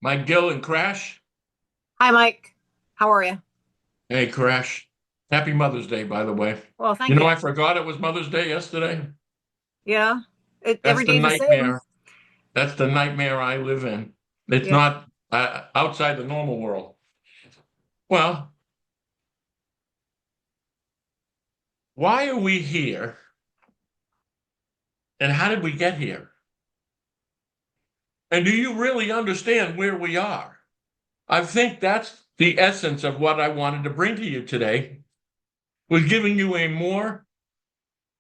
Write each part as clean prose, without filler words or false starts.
Mike Gill and Crash. Hi, Mike. How are you? Hey, Crash. Happy Mother's Day, by the way. Well, You thank know, you. I forgot it was Mother's Day yesterday. Yeah, That's every the day's the same. nightmare. That's the nightmare I live in. It's Yep. not outside the normal world. Well, why are we here and how did we get here? And do you really understand where we are? I think that's the essence of what I wanted to bring to you today, was giving you a more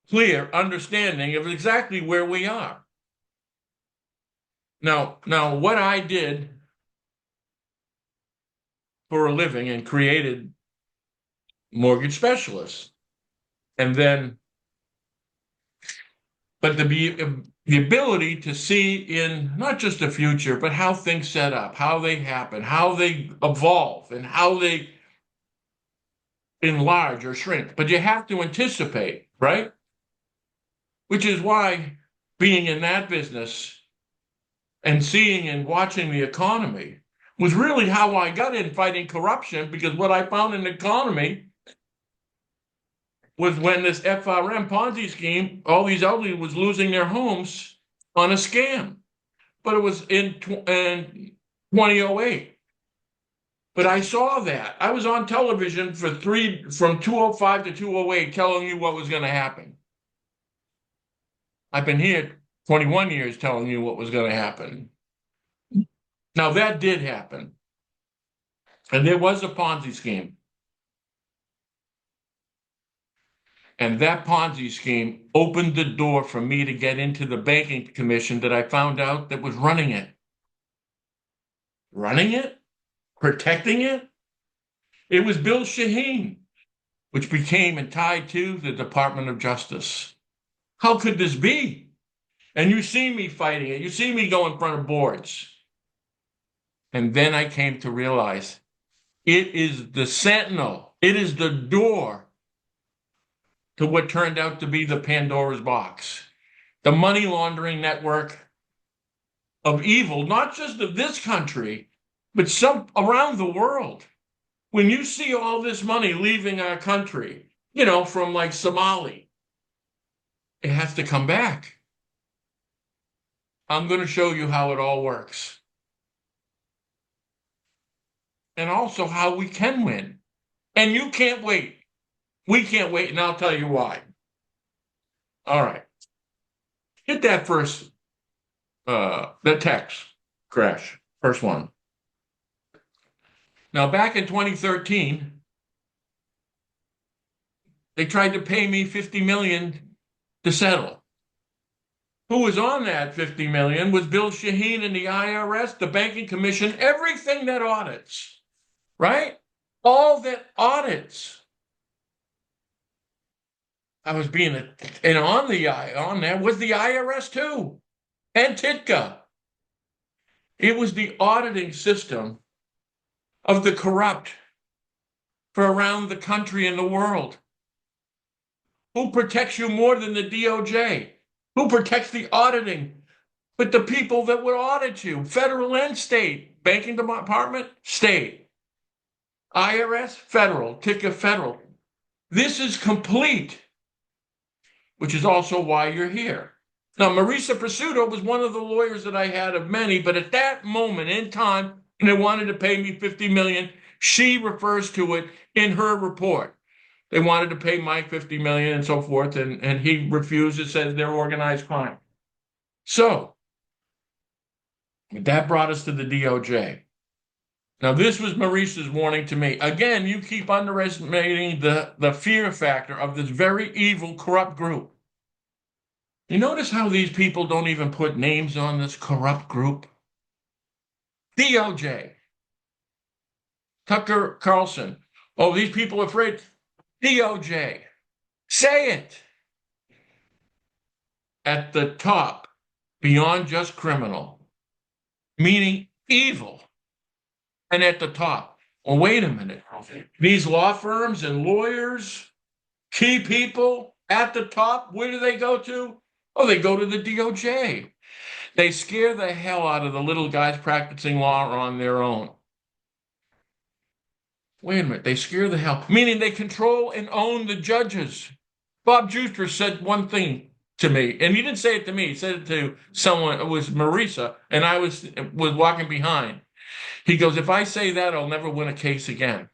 clear understanding of exactly where we are. Now, what I did for a living and created mortgage specialists. And then, but the ability to see in not just the future, but how things set up, how they happen, how they evolve, and how they enlarge or shrink. But you have to anticipate, right? Which is why being in that business and seeing and watching the economy was really how I got in fighting corruption, because what I found in the economy was when this FRM Ponzi scheme, all these elderly was losing their homes on a scam. But it was in 2008. But I saw that. I was on television from 205 to 208 telling you what was going to happen. I've been here 21 years telling you what was going to happen. Now that did happen. And there was a Ponzi scheme. And that Ponzi scheme opened the door for me to get into the banking commission that I found out that was running it. Running it? Protecting it? It was Bill Shaheen, which became and tied to the Department of Justice. How could this be? And you see me fighting it. You see me go in front of boards. And then I came to realize it is the sentinel. It is the door to what turned out to be the Pandora's box. The money laundering network of evil, not just of this country, but some around the world. When you see all this money leaving our country, from like Somali, it has to come back. I'm going to show you how it all works and also how we can win. And you can't wait. We can't wait. And I'll tell you why. All right. Hit that first, the text crash. First one. Now, back in 2013, they tried to pay me 50 million to settle. Who was on that 50 million was Bill Shaheen and the IRS, the Banking Commission, everything that audits, right? All that audits. I was being, and on there was the IRS too, and Titka. It was the auditing system of the corrupt for around the country and the world. Who protects you more than the DOJ? Who protects the auditing? But the people that would audit you, federal and state, banking department, state, IRS, federal, Titka, federal. This is complete, which is also why you're here. Now, Marisa Pursuto was one of the lawyers that I had of many, but at that moment in time, and they wanted to pay me 50 million, she refers to it in her report. They wanted to pay Mike 50 million and so forth, and he refused. It says they're organized crime. So that brought us to the DOJ. Now, this was Marisa's warning to me. Again, you keep underestimating the fear factor of this very evil, corrupt group. You notice how these people don't even put names on this corrupt group? DOJ, Tucker Carlson. Oh, these people are afraid. DOJ. Say it. At the top, beyond just criminal, meaning evil. And at the top, well, wait a minute. These law firms and lawyers, key people at the top, where do they go to? Oh, they go to the DOJ. They scare the hell out of the little guys practicing law on their own. Wait a minute, they scare the hell, meaning they control and own the judges. Bob Juster said one thing to me, and he didn't say it to me. He said it to someone. It was Marisa, and I was walking behind. He goes, "If I say that, I'll never win a case again."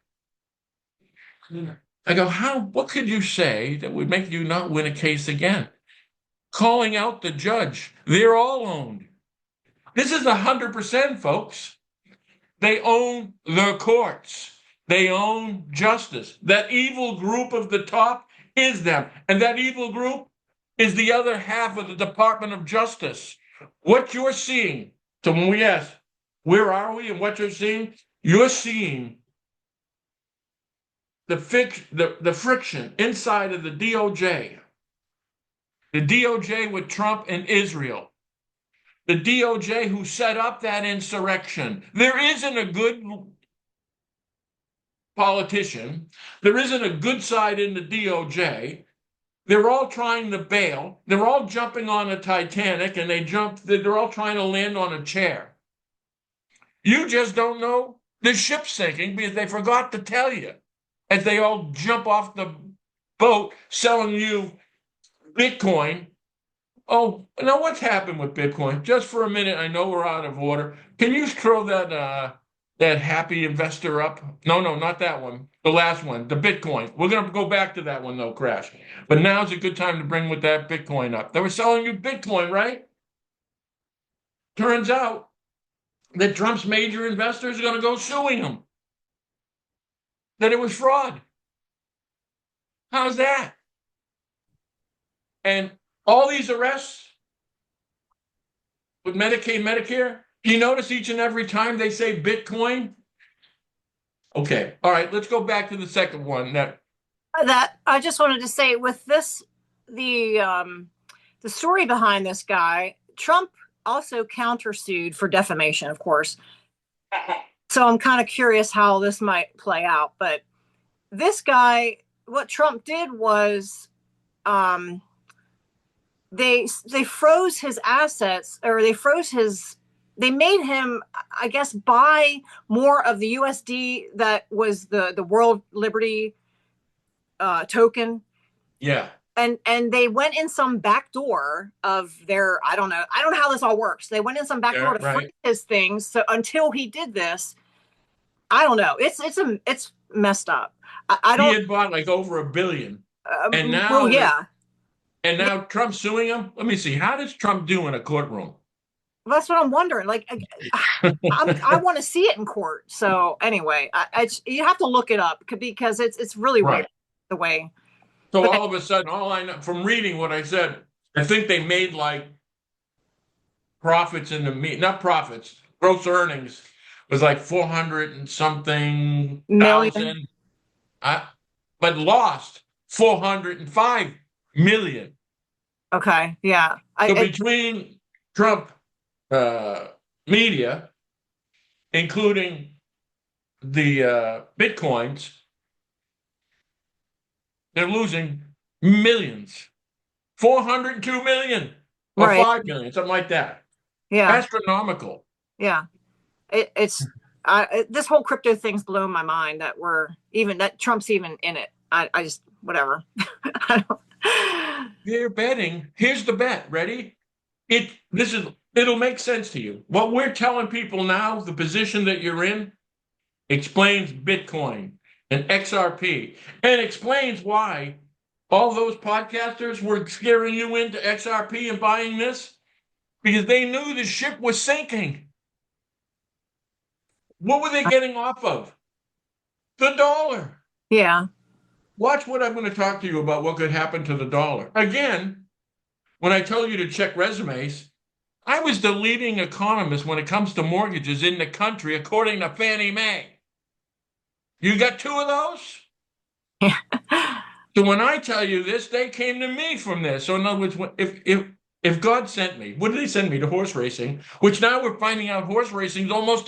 I go, "How? What could you say that would make you not win a case again?" Calling out the judge. They're all owned. This is 100%, folks. They own the courts. They own justice. That evil group of the top is them. And that evil group is the other half of the Department of Justice. What you're seeing, so when we ask, where are we and what you're seeing the friction inside of the DOJ. The DOJ with Trump and Israel. The DOJ who set up that insurrection. There isn't a good politician. There isn't a good side in the DOJ. They're all trying to bail. They're all jumping on a Titanic and they're all trying to land on a chair. You just don't know the ship's sinking because they forgot to tell you as they all jump off the boat selling you Bitcoin. Oh, now what's happened with Bitcoin? Just for a minute, I know we're out of order. Can you throw that happy investor up? No, not that one. The last one, the Bitcoin. We're going to go back to that one, though, Crash. But now's a good time to bring with that Bitcoin up. They were selling you Bitcoin, right? Turns out that Trump's major investors are going to go suing him. That it was fraud. How's that? And all these arrests with Medicaid, Medicare, do you notice each and every time they say Bitcoin? Okay. All right. Let's go back to the second one. That I just wanted to say with this, the story behind this guy, Trump also countersued for defamation, of course. So I'm kind of curious how this might play out. But this guy, what Trump did was they froze his assets, or they made him, I guess, buy more of the USD that was the World Liberty token. Yeah. And they went in some back door of their, I don't know how this all works. They went in some back door to freeze his things. So until he did this, I don't know. It's messed up. I don't. He had bought like over $1 billion, and now, well, yeah. And now Trump's suing him. Let me see. How does Trump do in a courtroom? Well, that's what I'm wondering. Like, I want to see it in court. So anyway, you have to look it up because it's really weird the way. So all of a sudden, all I know from reading what I said, I think they made like profits in the not profits, gross earnings was like 400 and something thousand, but lost 405 million. Okay, yeah. So between Trump media, including the Bitcoins, they're losing millions. 402 million or 5 million, something like that. Yeah. Astronomical. Yeah. It's this whole crypto thing's blown my mind that Trump's even in it. I just, whatever. They're betting. Here's the bet. Ready? It'll make sense to you. What we're telling people now, the position that you're in, explains Bitcoin and XRP, and explains why all those podcasters were scaring you into XRP and buying this, because they knew the ship was sinking. What were they getting off of? The dollar. Yeah. Watch what I'm going to talk to you about what could happen to the dollar. Again, when I told you to check resumes, I was the leading economist when it comes to mortgages in the country, according to Fannie Mae. You got 2 of those? So when I tell you this, they came to me from this. So in other words, if God sent me, what did he send me? To horse racing, which now we're finding out horse racing is almost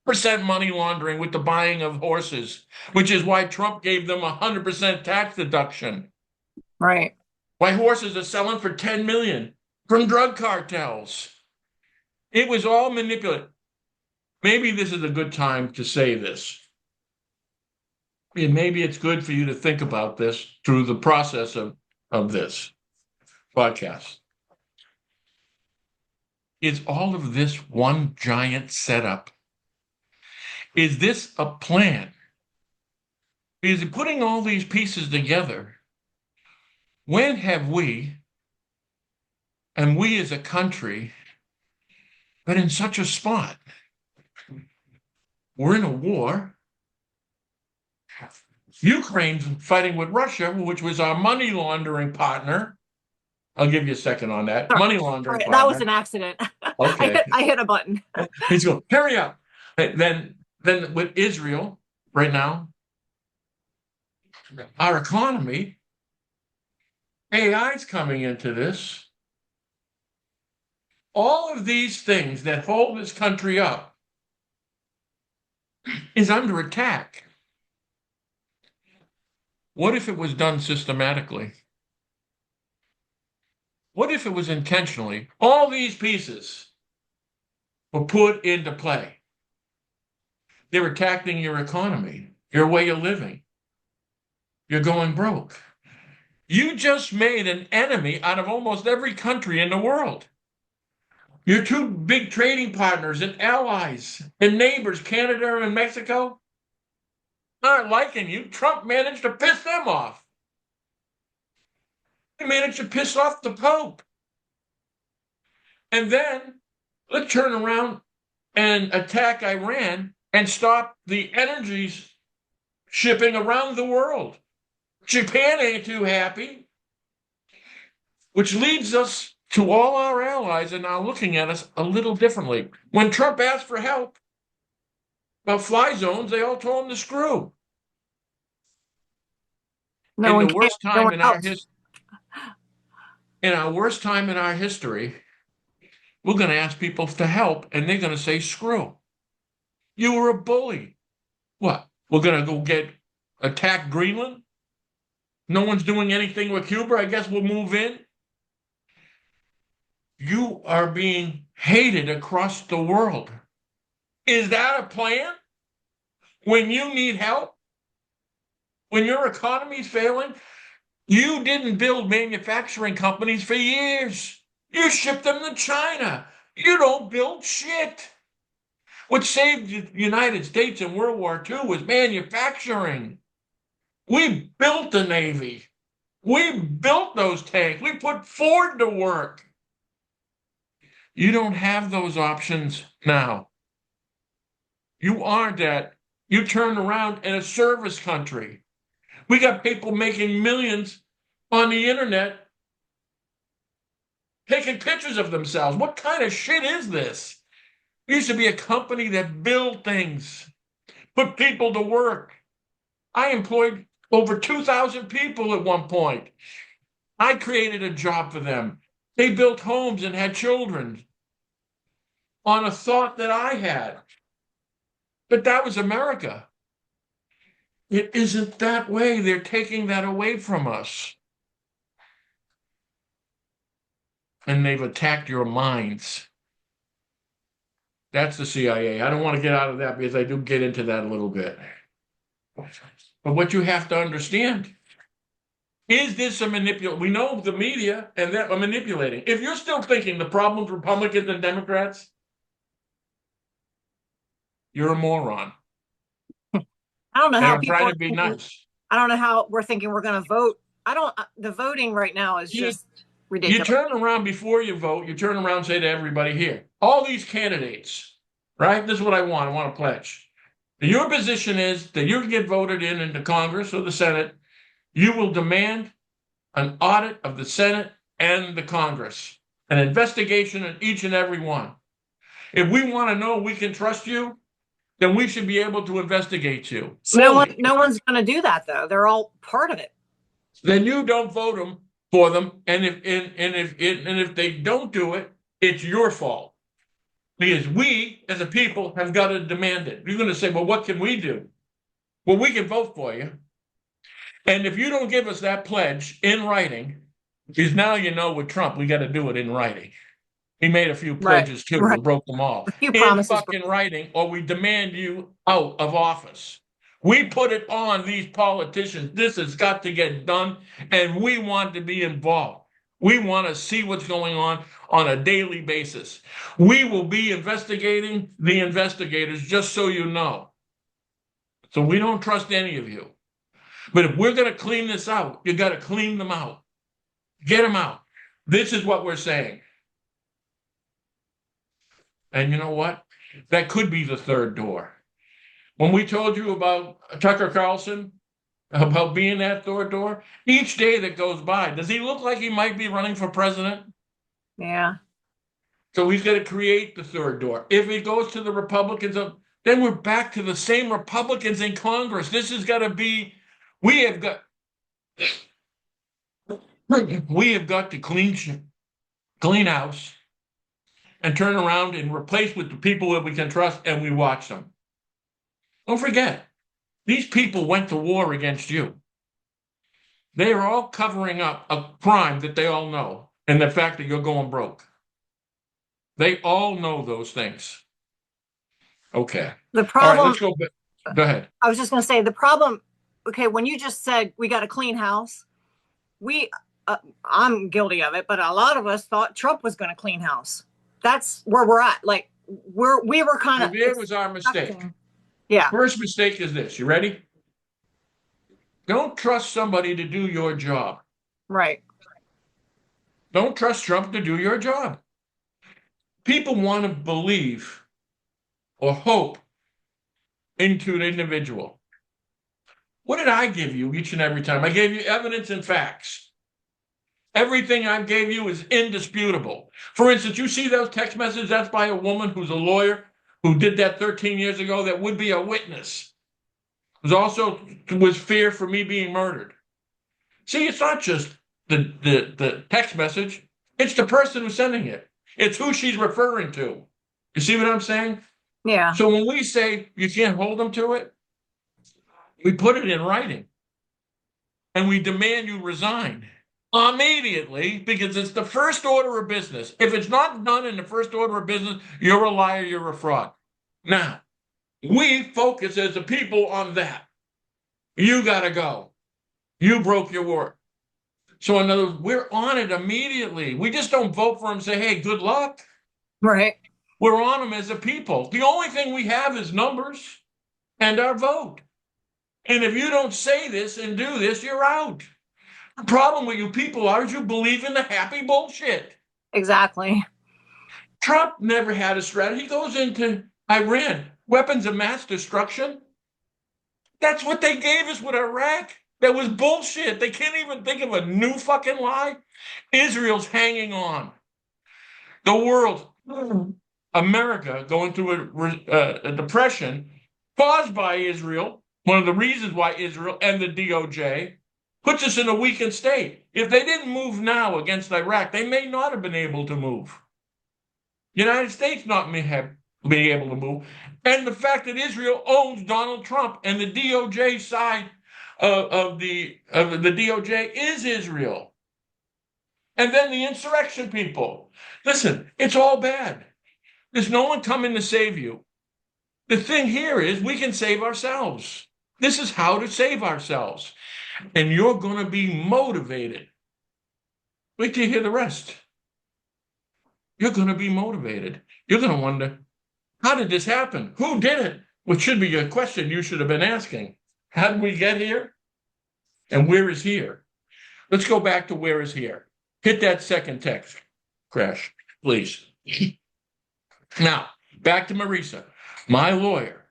100% money laundering with the buying of horses, which is why Trump gave them 100% tax deduction. Right. Why horses are selling for $10 million from drug cartels. It was all manipulated. Maybe this is a good time to say this. And maybe it's good for you to think about this through the process of this podcast. Is all of this one giant setup? Is this a plan? Is it putting all these pieces together? When have we, and we as a country, been in such a spot? We're in a war. Ukraine's fighting with Russia, which was our money laundering partner. I'll give you a second on that. Sorry. Money laundering Sorry, partner. that was an accident. Okay. I hit a button. He's going, hurry up. Then with Israel right now, our economy, AI's coming into this. All of these things that hold this country up is under attack. What if it was done systematically? What if it was intentionally? All these pieces were put into play. They're attacking your economy, your way of living. You're going broke. You just made an enemy out of almost every country in the world. Your two big trading partners and allies and neighbors, Canada and Mexico, aren't liking you. Trump managed to piss them off. He managed to piss off the Pope. And then let's turn around and attack Iran and stop the energy shipping around the world. Japan ain't too happy, which leads us to all our allies are now looking at us a little differently. When Trump asked for help about fly zones, they all told him to screw. No in one the came, worst no time one in our else. in our worst time in our history, we're going to ask people to help, and they're going to say, screw. You were a bully. What? We're going to go attack Greenland? No one's doing anything with Cuba. I guess we'll move in. You are being hated across the world. Is that a plan? When you need help? When your economy's failing? You didn't build manufacturing companies for years. You shipped them to China. You don't build shit. What saved the United States in World War II was manufacturing. We built the Navy. We built those tanks. We put Ford to work. You don't have those options now. You aren't that. You turn around in a service country. We got people making millions on the internet taking pictures of themselves. What kind of shit is this? We used to be a company that built things, put people to work. I employed over 2,000 people at one point. I created a job for them. They built homes and had children on a thought that I had. But that was America. It isn't that way. They're taking that away from us. And they've attacked your minds. That's the CIA. I don't want to get out of that because I do get into that a little bit. But what you have to understand is this a manipulation? We know the media and that are manipulating. If you're still thinking the problem's Republicans and Democrats, you're a moron. I don't know And how I'm people trying are to be thinking, nice. I don't know how we're thinking we're going to vote. The voting right now is just You ridiculous. turn around before you vote, you turn around and say to everybody here, all these candidates, right? This is what I want. I want to pledge. Your position is that you get voted in into Congress or the Senate. You will demand an audit of the Senate and the Congress, an investigation of each and every one. If we want to know we can trust you, then we should be able to investigate you. No one's going to do that though. They're all part of it. Then you don't vote for them, and if they don't do it, it's your fault. Because we, as a people, have got to demand it. You're going to say, well, what can we do? Well, we can vote for you. And if you don't give us that pledge in writing, because now you know with Trump, we got to do it in writing. He made a few Right. pledges too. Right. We broke them all. A few In promises. fucking writing, or we demand you out of office. We put it on these politicians. This has got to get done, and we want to be involved. We want to see what's going on a daily basis. We will be investigating the investigators, just so you know. So we don't trust any of you. But if we're going to clean this out, you got to clean them out. Get them out. This is what we're saying. And you know what? That could be the third door. When we told you about Tucker Carlson, about being that third door, each day that goes by, does he look like he might be running for president? Yeah. So he's going to create the third door. If he goes to the Republicans, then we're back to the same Republicans in Congress. This has got to be, we have got, we have got to clean house and turn around and replace with the people that we can trust, and we watch them. Don't forget, these people went to war against you. They are all covering up a crime that they all know, and the fact that you're going broke. They all know those things. Okay. The All right, problem, let's go back. Go ahead. I was just going to say the problem. Okay, when you just said we got a clean house, I'm guilty of it, but a lot of us thought Trump was going to clean house. That's where we're at. Like we were kind of. There was our mistake. Yeah. First mistake is this. You ready? Don't trust somebody to do your job. Right. Don't trust Trump to do your job. People want to believe or hope into an individual. What did I give you each and every time? I gave you evidence and facts. Everything I gave you is indisputable. For instance, you see those text messages? That's by a woman who's a lawyer who did that 13 years ago that would be a witness. Was fear for me being murdered. See, it's not just the text message. It's the person who's sending it. It's who she's referring to. You see what I'm saying? Yeah. So when we say you can't hold them to it, we put it in writing. And we demand you resign immediately, because it's the first order of business. If it's not done in the first order of business, you're a liar, you're a fraud. Now, we focus as a people on that. You got to go. You broke your word. So in other words, we're on it immediately. We just don't vote for them and say, hey, good luck. Right. We're on them as a people. The only thing we have is numbers and our vote. And if you don't say this and do this, you're out. The problem with you people is you believe in the happy bullshit. Exactly. Trump never had a strategy. He goes into Iran, weapons of mass destruction. That's what they gave us with Iraq. That was bullshit. They can't even think of a new fucking lie. Israel's hanging on. The world, America, going through a depression caused by Israel. One of the reasons why Israel and the DOJ puts us in a weakened state. If they didn't move now against Iraq, they may not have been able to move. United States not may have been able to move. And the fact that Israel owns Donald Trump and the DOJ side of the DOJ is Israel. And then the insurrection people. Listen, it's all bad. There's no one coming to save you. The thing here is we can save ourselves. This is how to save ourselves. And you're going to be motivated. Wait till you hear the rest. You're going to be motivated. You're going to wonder, how did this happen? Who did it? Which should be a question you should have been asking. How did we get here? And where is here? Let's go back to where is here. Hit that second text, Crash, please. Now, back to Marisa, my lawyer,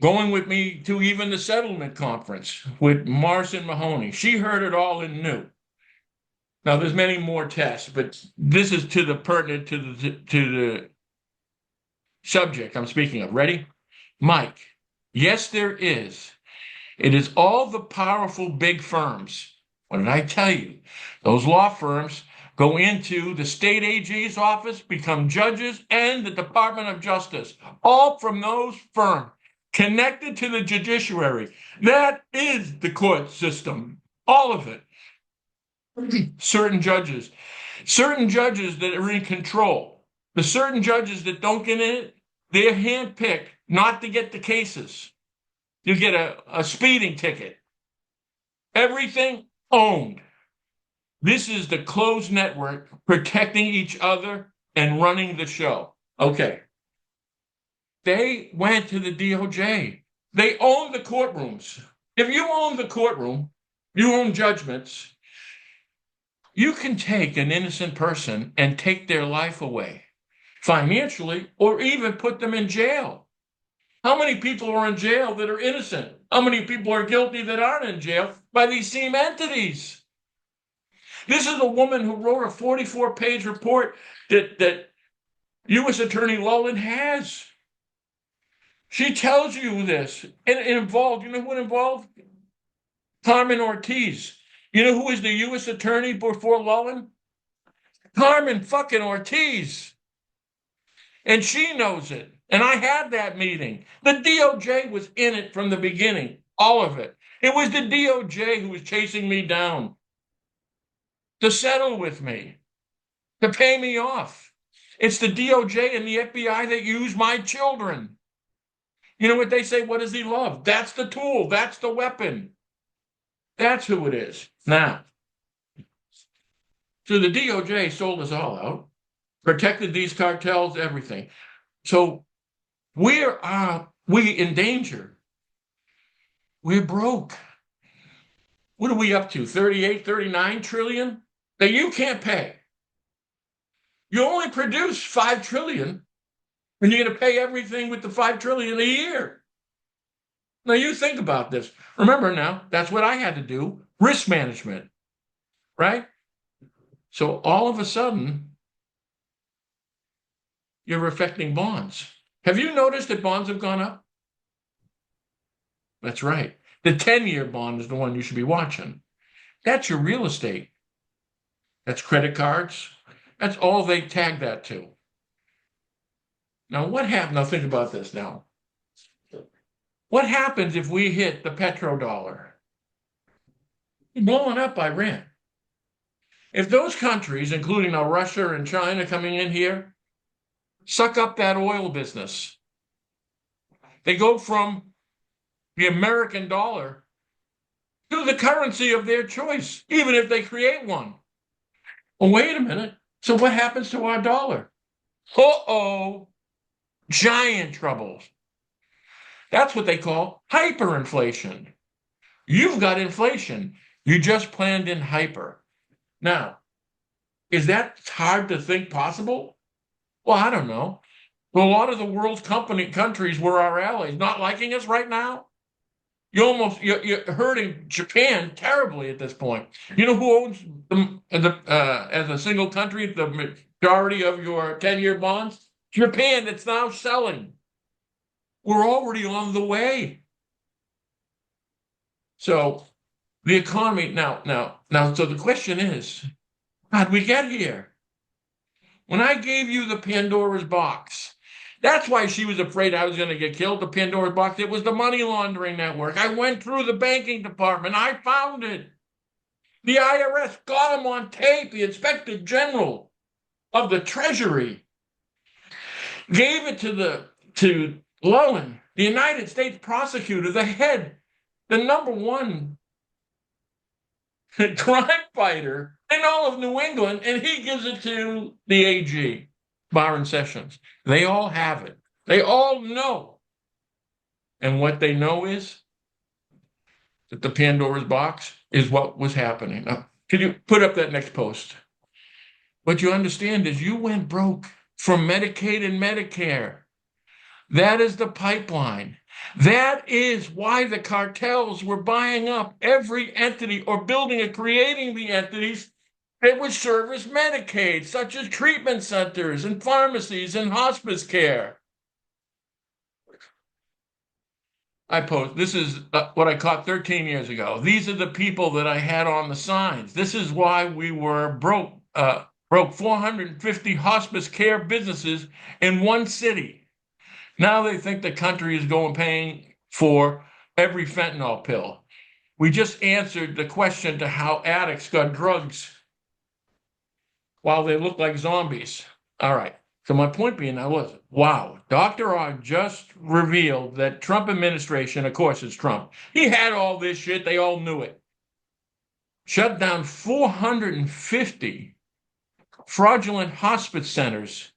going with me to even the settlement conference with Marson Mahoney. She heard it all and knew. Now, there's many more tests, but this is to the pertinent to the subject I'm speaking of. Ready? Mike, yes, there is. It is all the powerful big firms. What did I tell you? Those law firms go into the state AG's office, become judges, and the Department of Justice, all from those firms connected to the judiciary. That is the court system, all of it. Certain judges that are in control. The certain judges that don't get in it, they're handpicked not to get the cases. You get a speeding ticket. Everything owned. This is the closed network protecting each other and running the show. Okay. They went to the DOJ. They own the courtrooms. If you own the courtroom, you own judgments, you can take an innocent person and take their life away financially or even put them in jail. How many people are in jail that are innocent? How many people are guilty that aren't in jail by these same entities? This is a woman who wrote a 44-page report that U.S. Attorney Llewellyn has. She tells you this. And it involved, you know what involved? Carmen Ortiz. You know who was the U.S. Attorney before Llewellyn? Carmen fucking Ortiz. And she knows it. And I had that meeting. The DOJ was in it from the beginning, all of it. It was the DOJ who was chasing me down to settle with me, to pay me off. It's the DOJ and the FBI that use my children. You know what they say? What does he love? That's the tool. That's the weapon. That's who it is. Now, so the DOJ sold us all out, protected these cartels, everything. So where are we in danger? We're broke. What are we up to? 38, 39 trillion that you can't pay. You only produce 5 trillion and you're going to pay everything with the 5 trillion a year. Now you think about this. Remember now, that's what I had to do. Risk management, right? So all of a sudden, you're affecting bonds. Have you noticed that bonds have gone up? That's right. The 10-year bond is the one you should be watching. That's your real estate. That's credit cards. That's all they tag that to. Now, what happened? Now, think about this now. What happens if we hit the petrodollar? Blowing up Iran. If those countries, including now Russia and China coming in here, suck up that oil business, they go from the American dollar to the currency of their choice, even if they create one. Well, wait a minute. So what happens to our dollar? Uh-oh, giant troubles. That's what they call hyperinflation. You've got inflation. You just planned in hyper. Now, is that hard to think possible? Well, I don't know. A lot of the world's countries were our allies, not liking us right now. You're hurting Japan terribly at this point. You know who owns as a single country the majority of your 10-year bonds? Japan. That's now selling. We're already on the way. So the economy now. So the question is, how'd we get here? When I gave you the Pandora's box, that's why she was afraid I was going to get killed. The Pandora's box. It was the money laundering network. I went through the banking department. I found it. The IRS got him on tape. The Inspector General of the Treasury gave it to Llewellyn, the United States prosecutor, the head, the number one crime fighter in all of New England, and he gives it to the AG, Byron Sessions. They all have it. They all know. And what they know is that the Pandora's box is what was happening. Now, can you put up that next post? What you understand is you went broke from Medicaid and Medicare. That is the pipeline. That is why the cartels were buying up every entity or building and creating the entities that would service Medicaid, such as treatment centers and pharmacies and hospice care. This is what I caught 13 years ago. These are the people that I had on the signs. This is why we were broke 450 hospice care businesses in one city. Now they think the country is paying for every fentanyl pill. We just answered the question to how addicts got drugs while they look like zombies. All right. So my point being, I was, wow, Dr. R just revealed that Trump administration, of course it's Trump, he had all this shit, they all knew it. Shut down 450 fraudulent hospice centers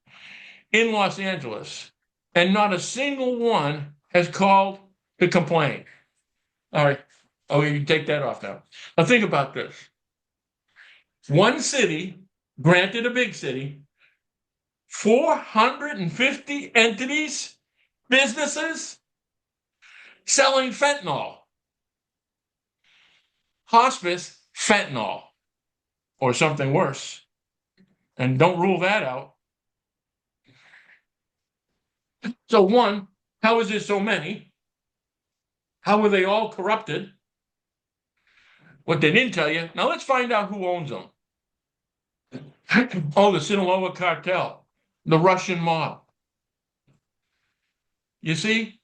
in Los Angeles, and not a single one has called to complain. All right. Oh, you can take that off now. Now think about this. One city, granted a big city, 450 entities, businesses selling fentanyl. Hospice, fentanyl, or something worse. And don't rule that out. So, one, how is there so many? How are they all corrupted? What they didn't tell you. Now let's find out who owns them. Oh, the Sinaloa cartel, the Russian mob. You see,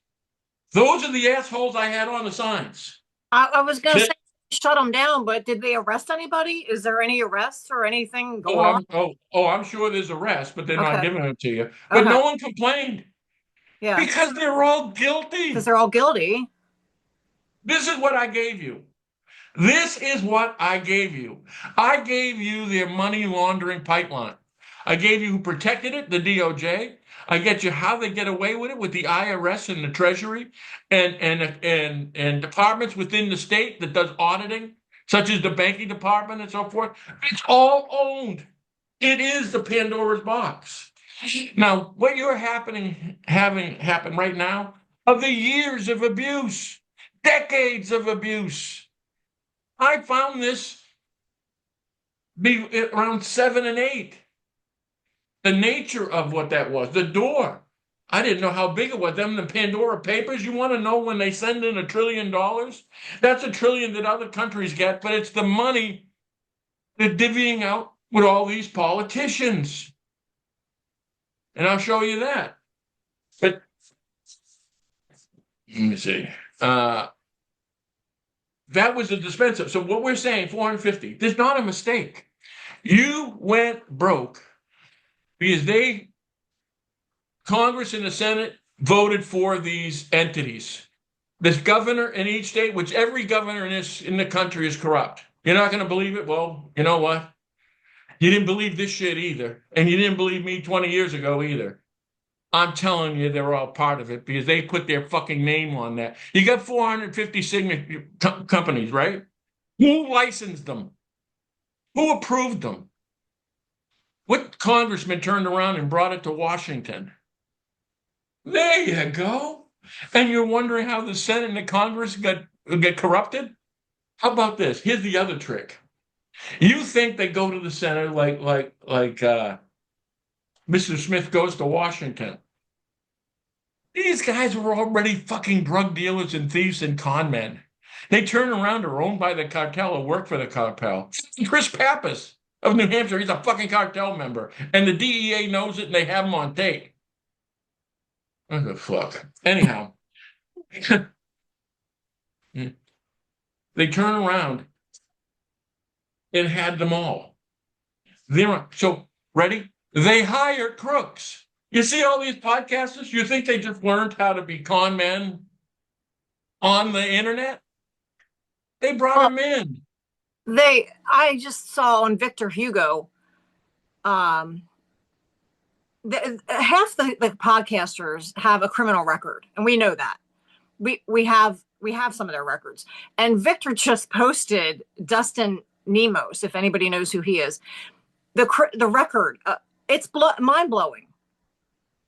those are the assholes I had on the signs. I was going to say shut them down, but did they arrest anybody? Is there any arrests or anything going on? I'm sure there's arrests, but they're not giving them to you. But Okay. no one complained. Yeah. Because they're all guilty. Because they're all guilty. This is what I gave you. This is what I gave you. I gave you their money laundering pipeline. I gave you who protected it, the DOJ. I get you how they get away with it with the IRS and the Treasury and departments within the state that does auditing, such as the banking department and so forth. It's all owned. It is the Pandora's box. Now, what you're having happen right now are the years of abuse, decades of abuse. I found this be around 7 and 8. The nature of what that was, the door. I didn't know how big it was. Them, the Pandora Papers, you want to know when they send in $1 trillion? That's $1 trillion that other countries get, but it's the money they're divvying out with all these politicians. And I'll show you that. But let me see. That was a dispenser. So what we're saying, 450, there's not a mistake. You went broke because Congress and the Senate voted for these entities. This governor in each state, which every governor in the country is corrupt. You're not going to believe it? Well, you know what? You didn't believe this shit either. And you didn't believe me 20 years ago either. I'm telling you, they're all part of it because they put their fucking name on that. You got 450 signature companies, right? Who licensed them? Who approved them? What congressman turned around and brought it to Washington? There you go. And you're wondering how the Senate and the Congress get corrupted? How about this? Here's the other trick. You think they go to the Senate like Mr. Smith goes to Washington. These guys were already fucking drug dealers and thieves and con men. They turn around, are owned by the cartel or work for the cartel. Chris Pappas of New Hampshire, he's a fucking cartel member. And the DEA knows it and they have him on tape. What the fuck? Anyhow, they turn around and had them all. So, ready? They hired crooks. You see all these podcasters? You think they just learned how to be con men on the internet? They brought them in. I just saw on Victor Hugo, half the podcasters have a criminal record, and we know that. We have some of their records. And Victor just posted Dustin Nemos, if anybody knows who he is. The record, it's mind blowing.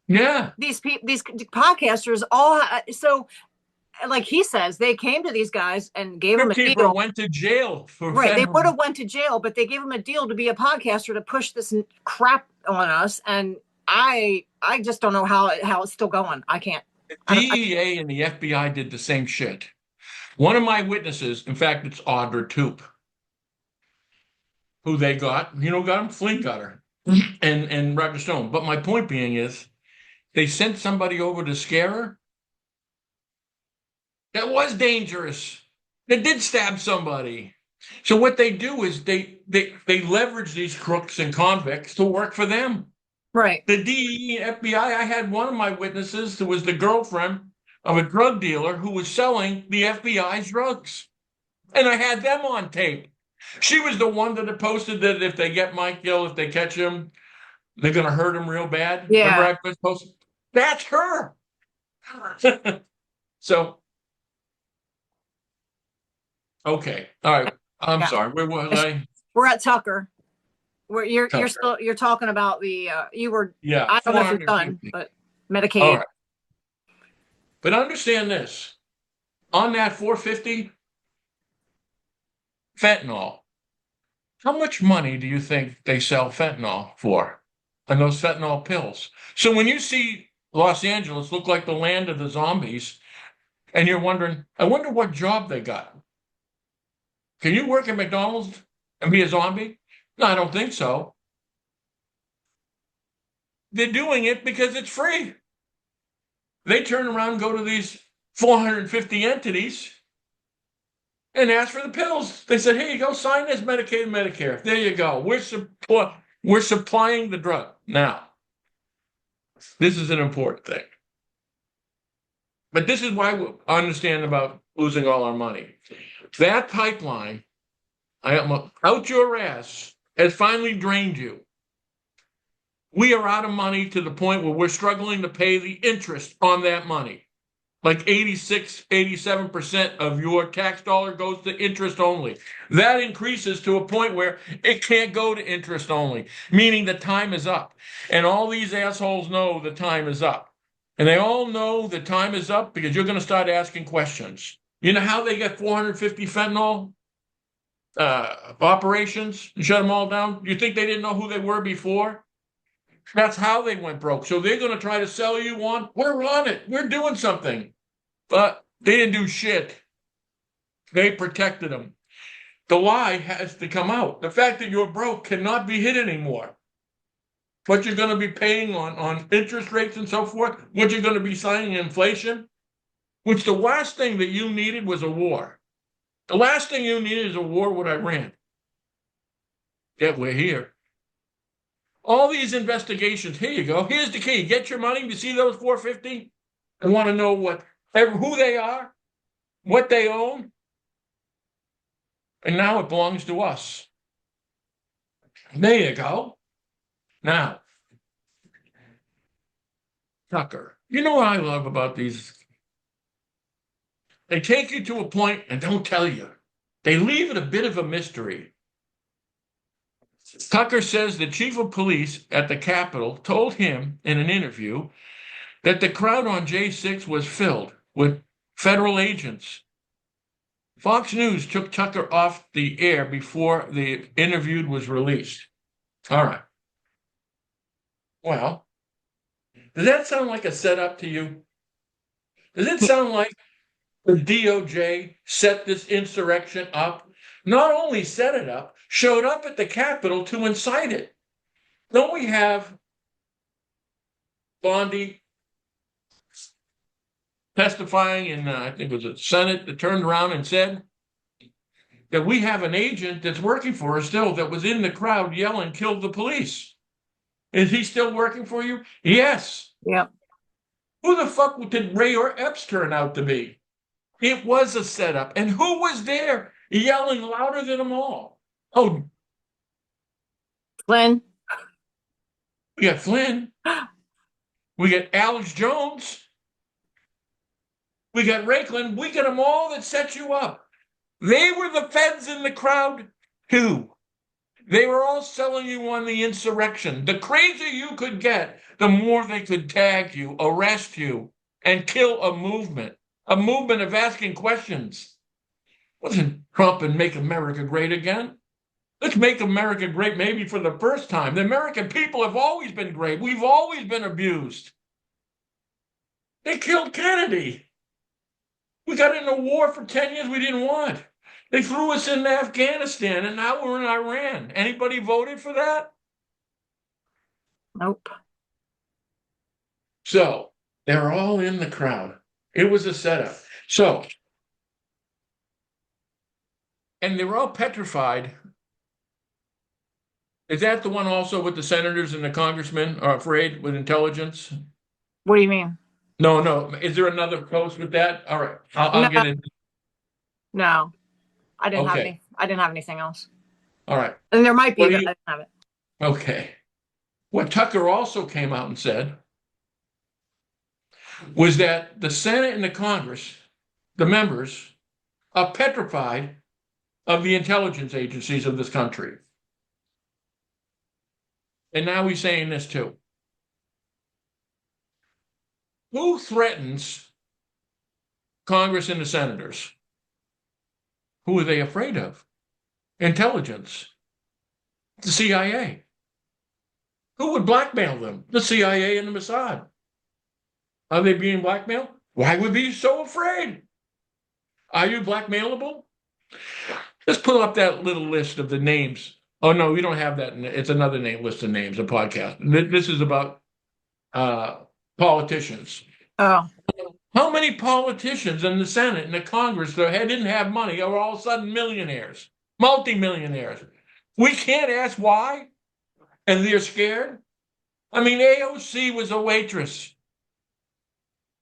Yeah. These podcasters all so, like he says, they came to these guys and gave them a deal. Went to jail for right. They would have went to jail, but they gave them a deal to be a podcaster to push this crap on us. And I just don't know how it's still going. I can't. The DEA and the FBI did the same shit. One of my witnesses, in fact, it's Audra Toop, who they got. You know, got him. Flynn got her, and Roger Stone. But my point being is, they sent somebody over to scare her. That was dangerous. They did stab somebody. So what they do is they leverage these crooks and convicts to work for them. Right. The DEA and FBI, I had one of my witnesses who was the girlfriend of a drug dealer who was selling the FBI's drugs. And I had them on tape. She was the one that had posted that if they get Mike Gill, if they catch him, they're going to hurt him real bad. Remember Yeah. I was posted? That's her. So, okay. All right. I'm Yeah. sorry. Where was I? We're at Tucker. Where you're Tucker. still you're talking about the you were Yeah, I don't know if you're done, 450. but All Medicaid. right. But understand this. On that 450, fentanyl. How much money do you think they sell fentanyl for? And those fentanyl pills. So when you see Los Angeles look like the land of the zombies, and you're wondering, I wonder what job they got. Can you work at McDonald's and be a zombie? No, I don't think so. They're doing it because it's free. They turn around and go to these 450 entities and ask for the pills. They said, here you go, sign this Medicaid and Medicare. There you go. We're supplying the drug. Now, this is an important thing. But this is why we understand about losing all our money. That pipeline, I am out your ass, has finally drained you. We are out of money to the point where we're struggling to pay the interest on that money. Like 86, 87% of your tax dollar goes to interest only. That increases to a point where it can't go to interest only, meaning the time is up. And all these assholes know the time is up. And they all know the time is up because you're going to start asking questions. You know how they get 450 fentanyl operations and shut them all down? You think they didn't know who they were before? That's how they went broke. So they're going to try to sell you on, we're on it, we're doing something. But they didn't do shit. They protected them. The lie has to come out. The fact that you're broke cannot be hid anymore. What you're going to be paying on interest rates and so forth, what you're going to be signing inflation, which the last thing that you needed was a war. The last thing you needed is a war with Iran. Yet we're here. All these investigations, here you go. Here's the key. Get your money. You see those 450? I want to know who they are, what they own, and now it belongs to us. There you go. Now, Tucker, you know what I love about these? They take you to a point and don't tell you. They leave it a bit of a mystery. Tucker says the chief of police at the Capitol told him in an interview that the crowd on J6 was filled with federal agents. Fox News took Tucker off the air before the interview was released. All right. Well, does that sound like a setup to you? Does it sound like the DOJ set this insurrection up? Not only set it up, showed up at the Capitol to incite it. Don't we have Bondi testifying in, I think it was the Senate, that turned around and said that we have an agent that's working for us still that was in the crowd yelling, kill the police. Is he still working for you? Yes. Yep. Who the fuck did Ray or Epps turn out to be? It was a setup. And who was there yelling louder than them all? Oh, Flynn. we got Flynn. We got Alex Jones. We got Raikland. We got them all that set you up. They were the feds in the crowd, too. They were all selling you on the insurrection. The crazier you could get, the more they could tag you, arrest you, and kill a movement of asking questions. Wasn't Trump and Make America Great Again? Let's make America great maybe for the first time. The American people have always been great. We've always been abused. They killed Kennedy. We got in a war for 10 years we didn't want. They threw us into Afghanistan, and now we're in Iran. Anybody voted for that? Nope. So they're all in the crowd. It was a setup. So, and they were all petrified Is that the one also with the senators and the congressmen are afraid with intelligence? What do you mean? No, no. Is there another post with that? All right. No, I'll get it. no, Okay. I didn't have anything else. All right. And there might be, What do but you? I didn't have it. Okay. What Tucker also came out and said was that the Senate and the Congress, the members, are petrified of the intelligence agencies of this country. And now he's saying this too. Who threatens Congress and the senators? Who are they afraid of? Intelligence, the CIA. Who would blackmail them? The CIA and the Mossad. Are they being blackmailed? Why would be so afraid? Are you blackmailable? Let's pull up that little list of the names. Oh no, we don't have that. It's another name list of names, a podcast. This is about uh, politicians. Oh, How many politicians in the Senate and the Congress that didn't have money are all of a sudden millionaires, multimillionaires? We can't ask why, and they're scared. I mean, AOC was a waitress.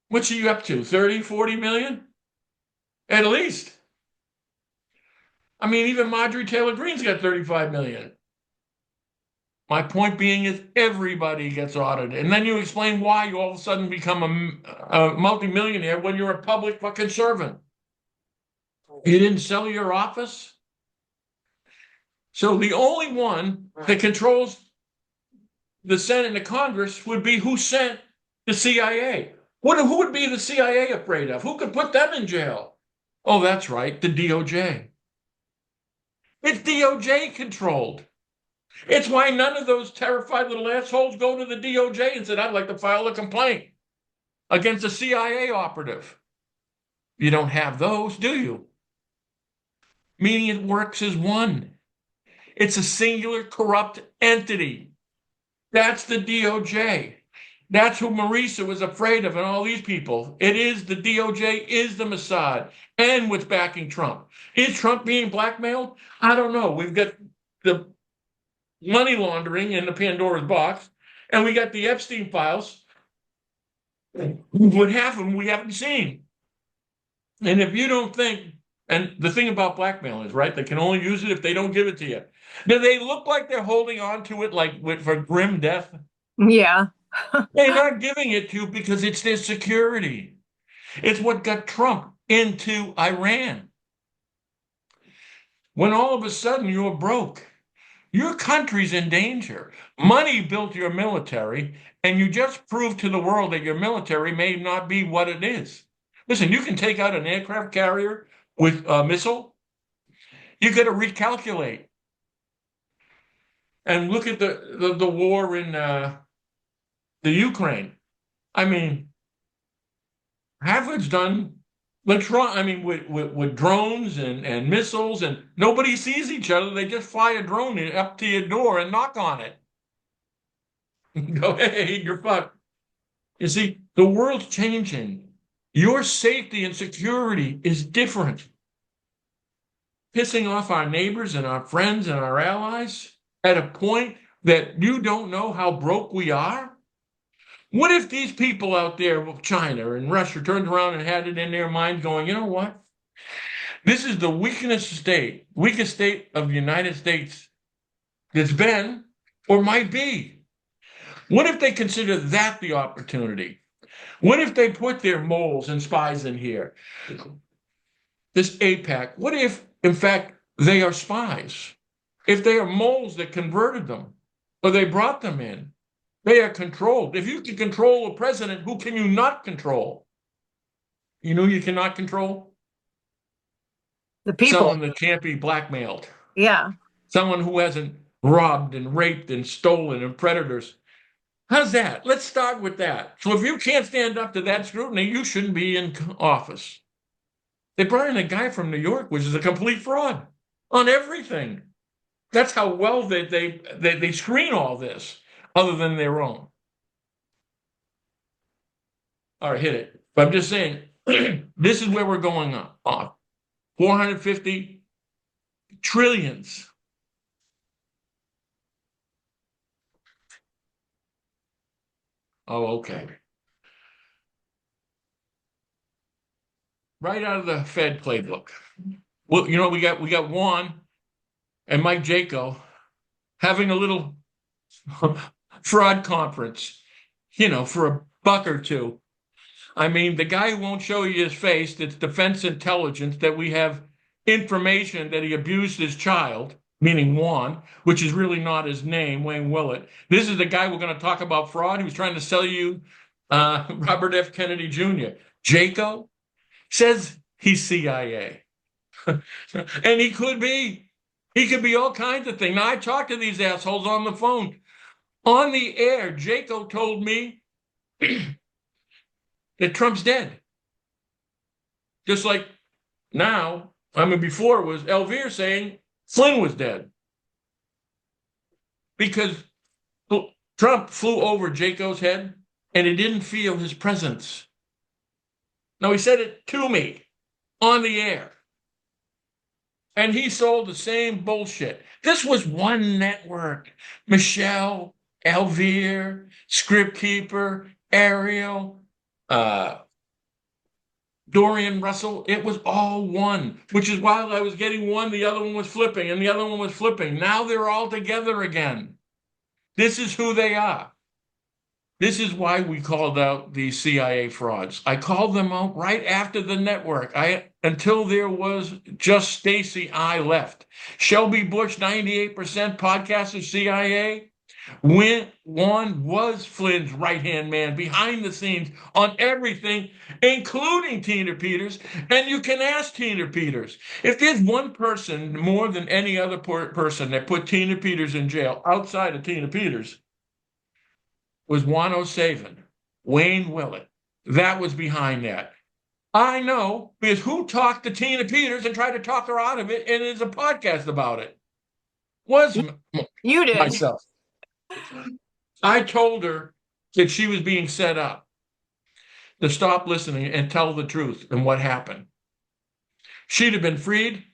What's she up to? 30, 40 million? At least. I mean, even Marjorie Taylor Greene's got 35 million. My point being is everybody gets audited. And then you explain why you all of a sudden become a multimillionaire when you're a public fucking servant. You didn't sell your office? So the only one that controls the Senate and the Congress would be who sent the CIA. Who would be the CIA afraid of? Who could put them in jail? Oh, that's right, the DOJ. It's DOJ controlled. It's why none of those terrified little assholes go to the DOJ and said, I'd like to file a complaint against a CIA operative. You don't have those, do you? Meaning it works as one. It's a singular corrupt entity. That's the DOJ. That's who Marisa was afraid of and all these people. It is the DOJ, is the Mossad, and what's backing Trump. Is Trump being blackmailed? I don't know. We've got the money laundering in the Pandora's box, and we got the Epstein files. What happened we haven't seen. And if you don't think, and the thing about blackmail is, right, they can only use it if they don't give it to you. Do they look like they're holding on to it like for grim death? yeah. They're not giving it to you because it's their security. It's what got Trump into Iran. When all of a sudden you're broke, your country's in danger. Money built your military, and you just proved to the world that your military may not be what it is. Listen, you can take out an aircraft carrier with a missile. You got to recalculate. And look at the war in the Ukraine. I mean, half of it's done with drones and missiles, and nobody sees each other. They just fly a drone up to your door and knock on it. Go, hey, you're fucked. You see, the world's changing. Your safety and security is different. Pissing off our neighbors and our friends and our allies at a point that you don't know how broke we are? What if these people out there, China and Russia, turned around and had it in their mind going, you know what? This is the weakest state of the United States that's been or might be. What if they consider that the opportunity? What if they put their moles and spies in here? This APAC, what if, in fact, they are spies? If they are moles that converted them or they brought them in, they are controlled. If you can control a president, who can you not control? You know you cannot control? The people. Someone that can't be blackmailed. Yeah. Someone who hasn't robbed and raped and stolen and predators. How's that? Let's start with that. So if you can't stand up to that scrutiny, you shouldn't be in office. They brought in a guy from New York, which is a complete fraud on everything. That's how well they screen all this, other than their own. All right, hit it. But I'm just saying, this is where we're going on. 450 trillions. Oh, okay. Right out of the Fed playbook. Well, we got Juan and Mike Jaco having a little fraud conference, for a buck or two. I mean, the guy who won't show you his face, that's Defense Intelligence, that we have information that he abused his child, meaning Juan, which is really not his name, Wayne Willett. This is the guy we're going to talk about fraud who's trying to sell you Robert F. Kennedy Jr. Jaco says he's CIA. And he could be. He could be all kinds of things. Now, I talked to these assholes on the phone. On the air, Jaco told me that Trump's dead. Just like now, before it was Elvire saying Flynn was dead. Because Trump flew over Jaco's head and he didn't feel his presence. No, he said it to me on the air. And he sold the same bullshit. This was one network. Michelle, Elvire, Script Keeper, Ariel, Dorian Russell. It was all one, which is while I was getting one, the other one was flipping, and the other one was flipping. Now they're all together again. This is who they are. This is why we called out the CIA frauds. I called them out right after the network. Until there was just Stacy I left. Shelby Bush, 98% podcast of CIA. Juan was Flynn's right-hand man behind the scenes on everything, including Tina Peters. And you can ask Tina Peters. If there's one person more than any other person that put Tina Peters in jail outside of Tina Peters, was Juan O'Savin, Wayne Willett. That was behind that. I know because who talked to Tina Peters and tried to talk her out of it, and there's a podcast about it. Was You did. Myself. I told her that she was being set up to stop listening and tell the truth and what happened. She'd have been freed,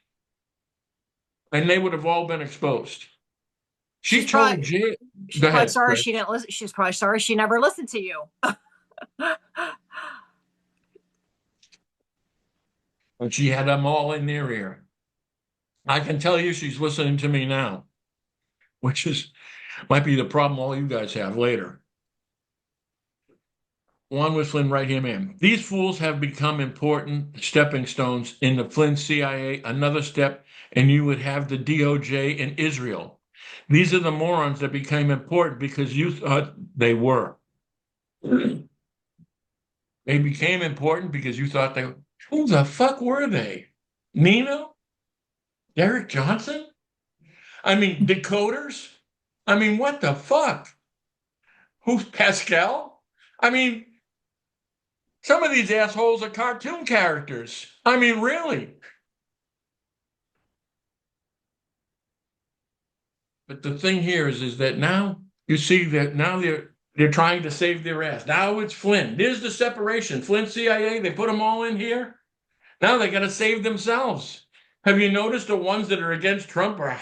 and they would have all been exposed. She's told Jay. She's probably sorry she didn't listen. She's probably sorry she never listened to you. But she had them all in their ear. I can tell you she's listening to me now, which might be the problem all you guys have later. Juan was Flynn right-hand man. These fools have become important stepping stones in the Flynn CIA. Another step, and you would have the DOJ in Israel. These are the morons that became important because you thought they were. They became important because you thought they were. Who the fuck were they? Nino? Derek Johnson? Decoders? What the fuck? Who's Pascal? Some of these assholes are cartoon characters. Really. But the thing here is that now you see that now they're trying to save their ass. Now it's Flynn. There's the separation. Flynn CIA, they put them all in here. Now they got to save themselves. Have you noticed the ones that are against Trump are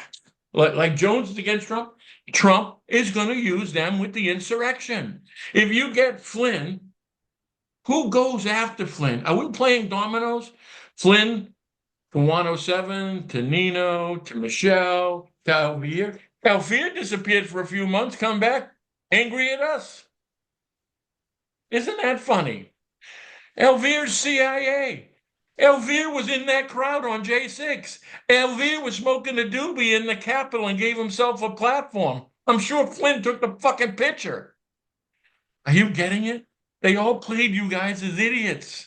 like Jones is against Trump? Trump is going to use them with the insurrection. If you get Flynn, who goes after Flynn? Are we playing dominoes? Flynn from 107 to Nino to Michelle to Elvire. Elvire disappeared for a few months, come back angry at us. Isn't that funny? Elvire's CIA. Elvire was in that crowd on J6. Elvire was smoking a doobie in the Capitol and gave himself a platform. I'm sure Flynn took the fucking picture. Are you getting it? They all played you guys as idiots.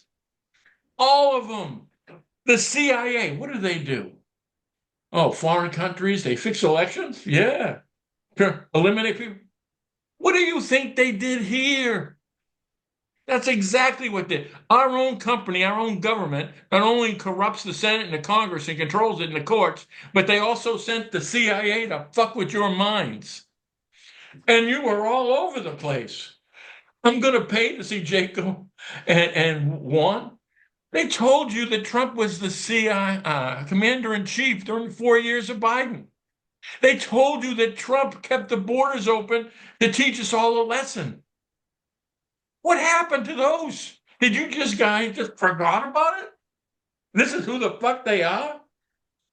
All of them. The CIA, what do? Oh, foreign countries, they fix elections? Yeah. Eliminate people. What do you think they did here? That's exactly what they did. Our own company, our own government, not only corrupts the Senate and the Congress and controls it in the courts, but they also sent the CIA to fuck with your minds. And you were all over the place. I'm going to pay to see Jacob and Juan. They told you that Trump was the CIA commander-in-chief during the 4 years of Biden. They told you that Trump kept the borders open to teach us all a lesson. What happened to those? Did you just forgot about it? This is who the fuck they are?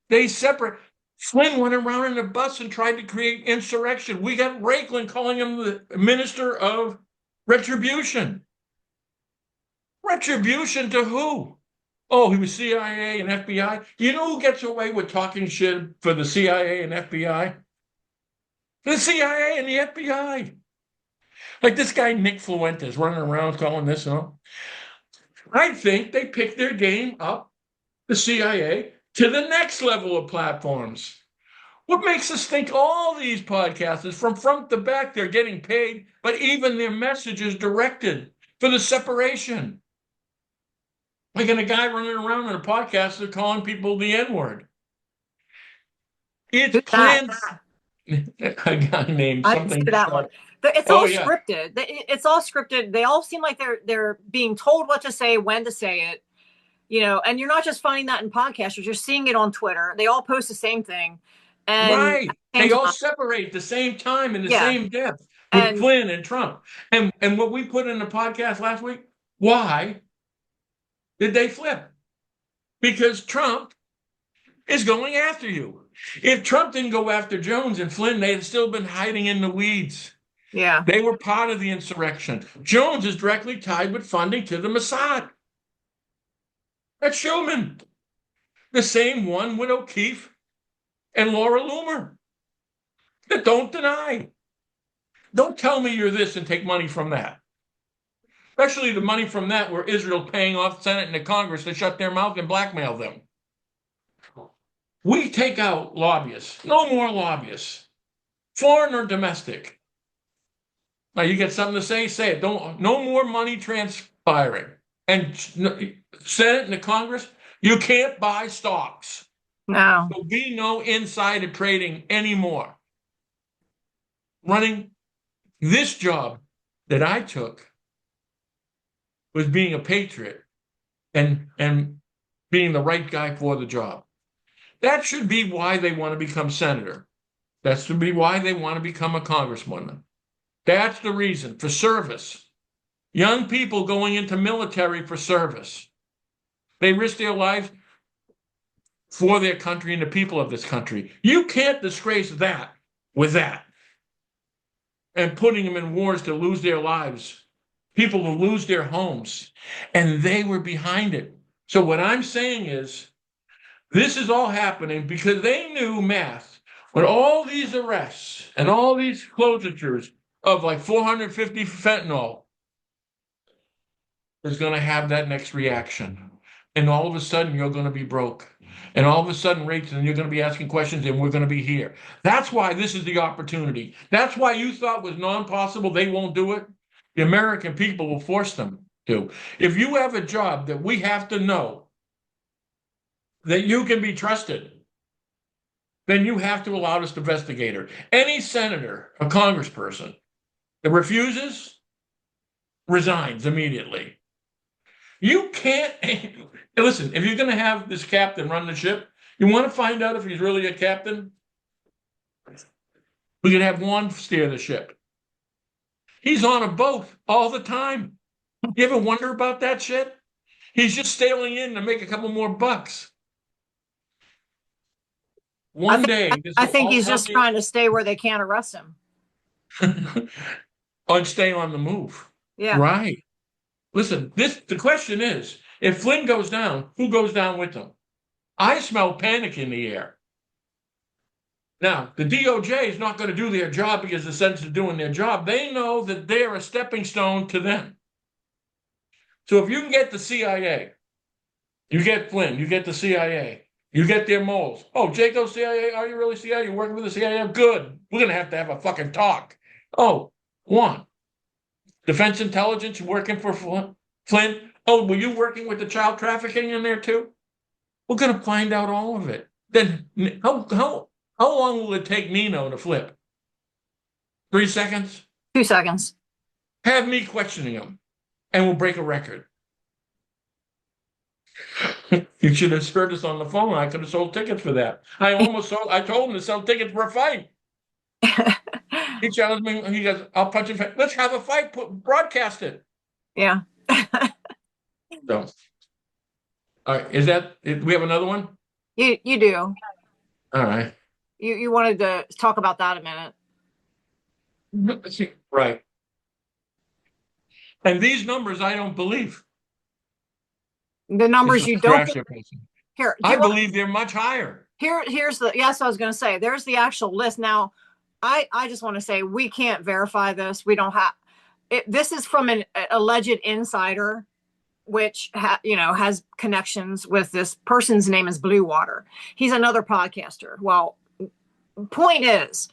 They separate. Flynn went around in a bus and tried to create insurrection. We got Raiklan calling him the minister of retribution. Retribution to who? Oh, he was CIA and FBI. You know who gets away with talking shit for the CIA and FBI? The CIA and the FBI. Like this guy, Nick Fuentes, running around calling this up. I think they picked their game up, the CIA, to the next level of platforms. What makes us think all these podcasters, from front to back, they're getting paid, but even their message is directed for the separation? Like a guy running around in a podcast, they're calling people the N-word. It's planned. A guy named I didn't something. see that one. It's Oh all yeah, scripted. It's all scripted. They all seem like they're being told what to say, when to say it, and you're not just finding that in podcasters, you're seeing it on Twitter. They all post the same thing. And right. at the They same all time, separate at the same time in the yeah. same depth with And Flynn and Trump. And what we put in the podcast last week, why did they flip? Because Trump is going after you. If Trump didn't go after Jones and Flynn, they'd still been hiding in the weeds. yeah. They were part of the insurrection. Jones is directly tied with funding to the Mossad. That's Schumann, the same one with O'Keefe and Laura Loomer. Don't deny. Don't tell me you're this and take money from that. Especially the money from that where Israel's paying off the Senate and the Congress to shut their mouth and blackmail them. We take out lobbyists. No more lobbyists, foreign or domestic. Now you get something to say it. No more money transpiring. And Senate and the Congress, you can't buy stocks. No. There'll be no insider trading anymore. Running this job that I took was being a patriot and being the right guy for the job. That should be why they want to become senator. That should be why they want to become a congresswoman. That's the reason, for service. Young people going into military for service. They risk their lives for their country and the people of this country. You can't disgrace that with that. And putting them in wars to lose their lives, people to lose their homes. And they were behind it. So what I'm saying is, this is all happening because they knew math. When all these arrests and all these closures of like 450 fentanyl is going to have that next reaction. And all of a sudden, you're going to be broke. And all of a sudden, rates, and you're going to be asking questions, and we're going to be here. That's why this is the opportunity. That's why you thought was non-possible. They won't do it. The American people will force them to. If you have a job that we have to know that you can be trusted, then you have to allow us to investigate her. Any senator, a congressperson that refuses, resigns immediately. You can't, listen, if you're going to have this captain run the ship, you want to find out if he's really a captain? We could have one steer the ship. He's on a boat all the time. You ever wonder about that shit? He's just sailing in to make a couple more bucks. One day, I think he's just trying to stay where they can't arrest him. On stay on the move. Yeah. Right. Listen, the question is, if Flynn goes down, who goes down with him? I smell panic in the air. Now, the DOJ is not going to do their job because the sense of doing their job. They know that they're a stepping stone to them. So if you can get the CIA, you get Flynn, you get the CIA, you get their moles. Oh, Jacob, CIA, are you really CIA? You're working with the CIA? Good. We're going to have a fucking talk. Oh, one. Defense intelligence, working for Flynn. Oh, were you working with the child trafficking in there too? We're going to find out all of it. Then how long will it take Nino to flip? 3 seconds? 2 seconds. Have me questioning him, and we'll break a record. You should have heard us on the phone. I could have sold tickets for that. I told him to sell tickets for a fight. He challenged me. He goes, I'll punch him. Let's have a fight. Broadcast it. Yeah. So, all right, we have another one? You do. All right. You wanted to talk about that a minute. Right. And these numbers I don't believe. The It's numbers a you don't trash person. here. Do I you want believe they're much higher. here's the yes, I was going to say there's the actual list. Now, I just want to say we can't verify this. We don't have it. This is from an alleged insider, which has connections with this person's name is Blue Water. He's another podcaster. Well, point is,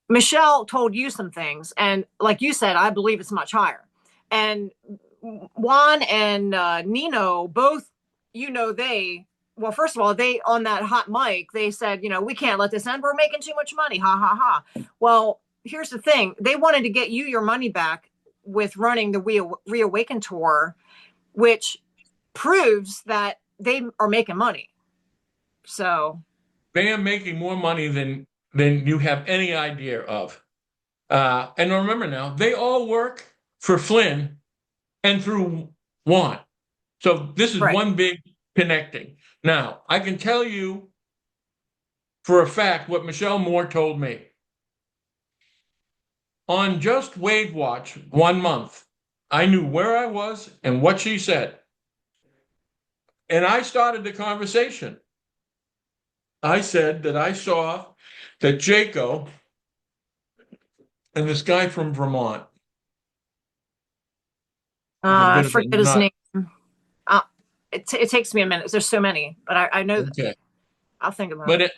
Michelle told you some things, and like you said, I believe it's much higher. And Juan and Nino both, they well, first of all, they on that hot mic, they said, we can't let this end. We're making too much money. Ha ha ha. Well, here's the thing: they wanted to get you your money back with running the Reawaken tour, which proves that they are making money. So They are making more money than you have any idea of. And remember now, they all work for Flynn and through Juan. So this is right. one big connecting. Now, I can tell you for a fact what Michelle Moore told me. On just Wave Watch 1 month, I knew where I was and what she said. And I started the conversation. I said that I saw that Jaco and this guy from Vermont, who's a I bit of a forget his nut. name. Uh, it takes me a minute. There's so many, but I know that Okay. I'll think about But it. it,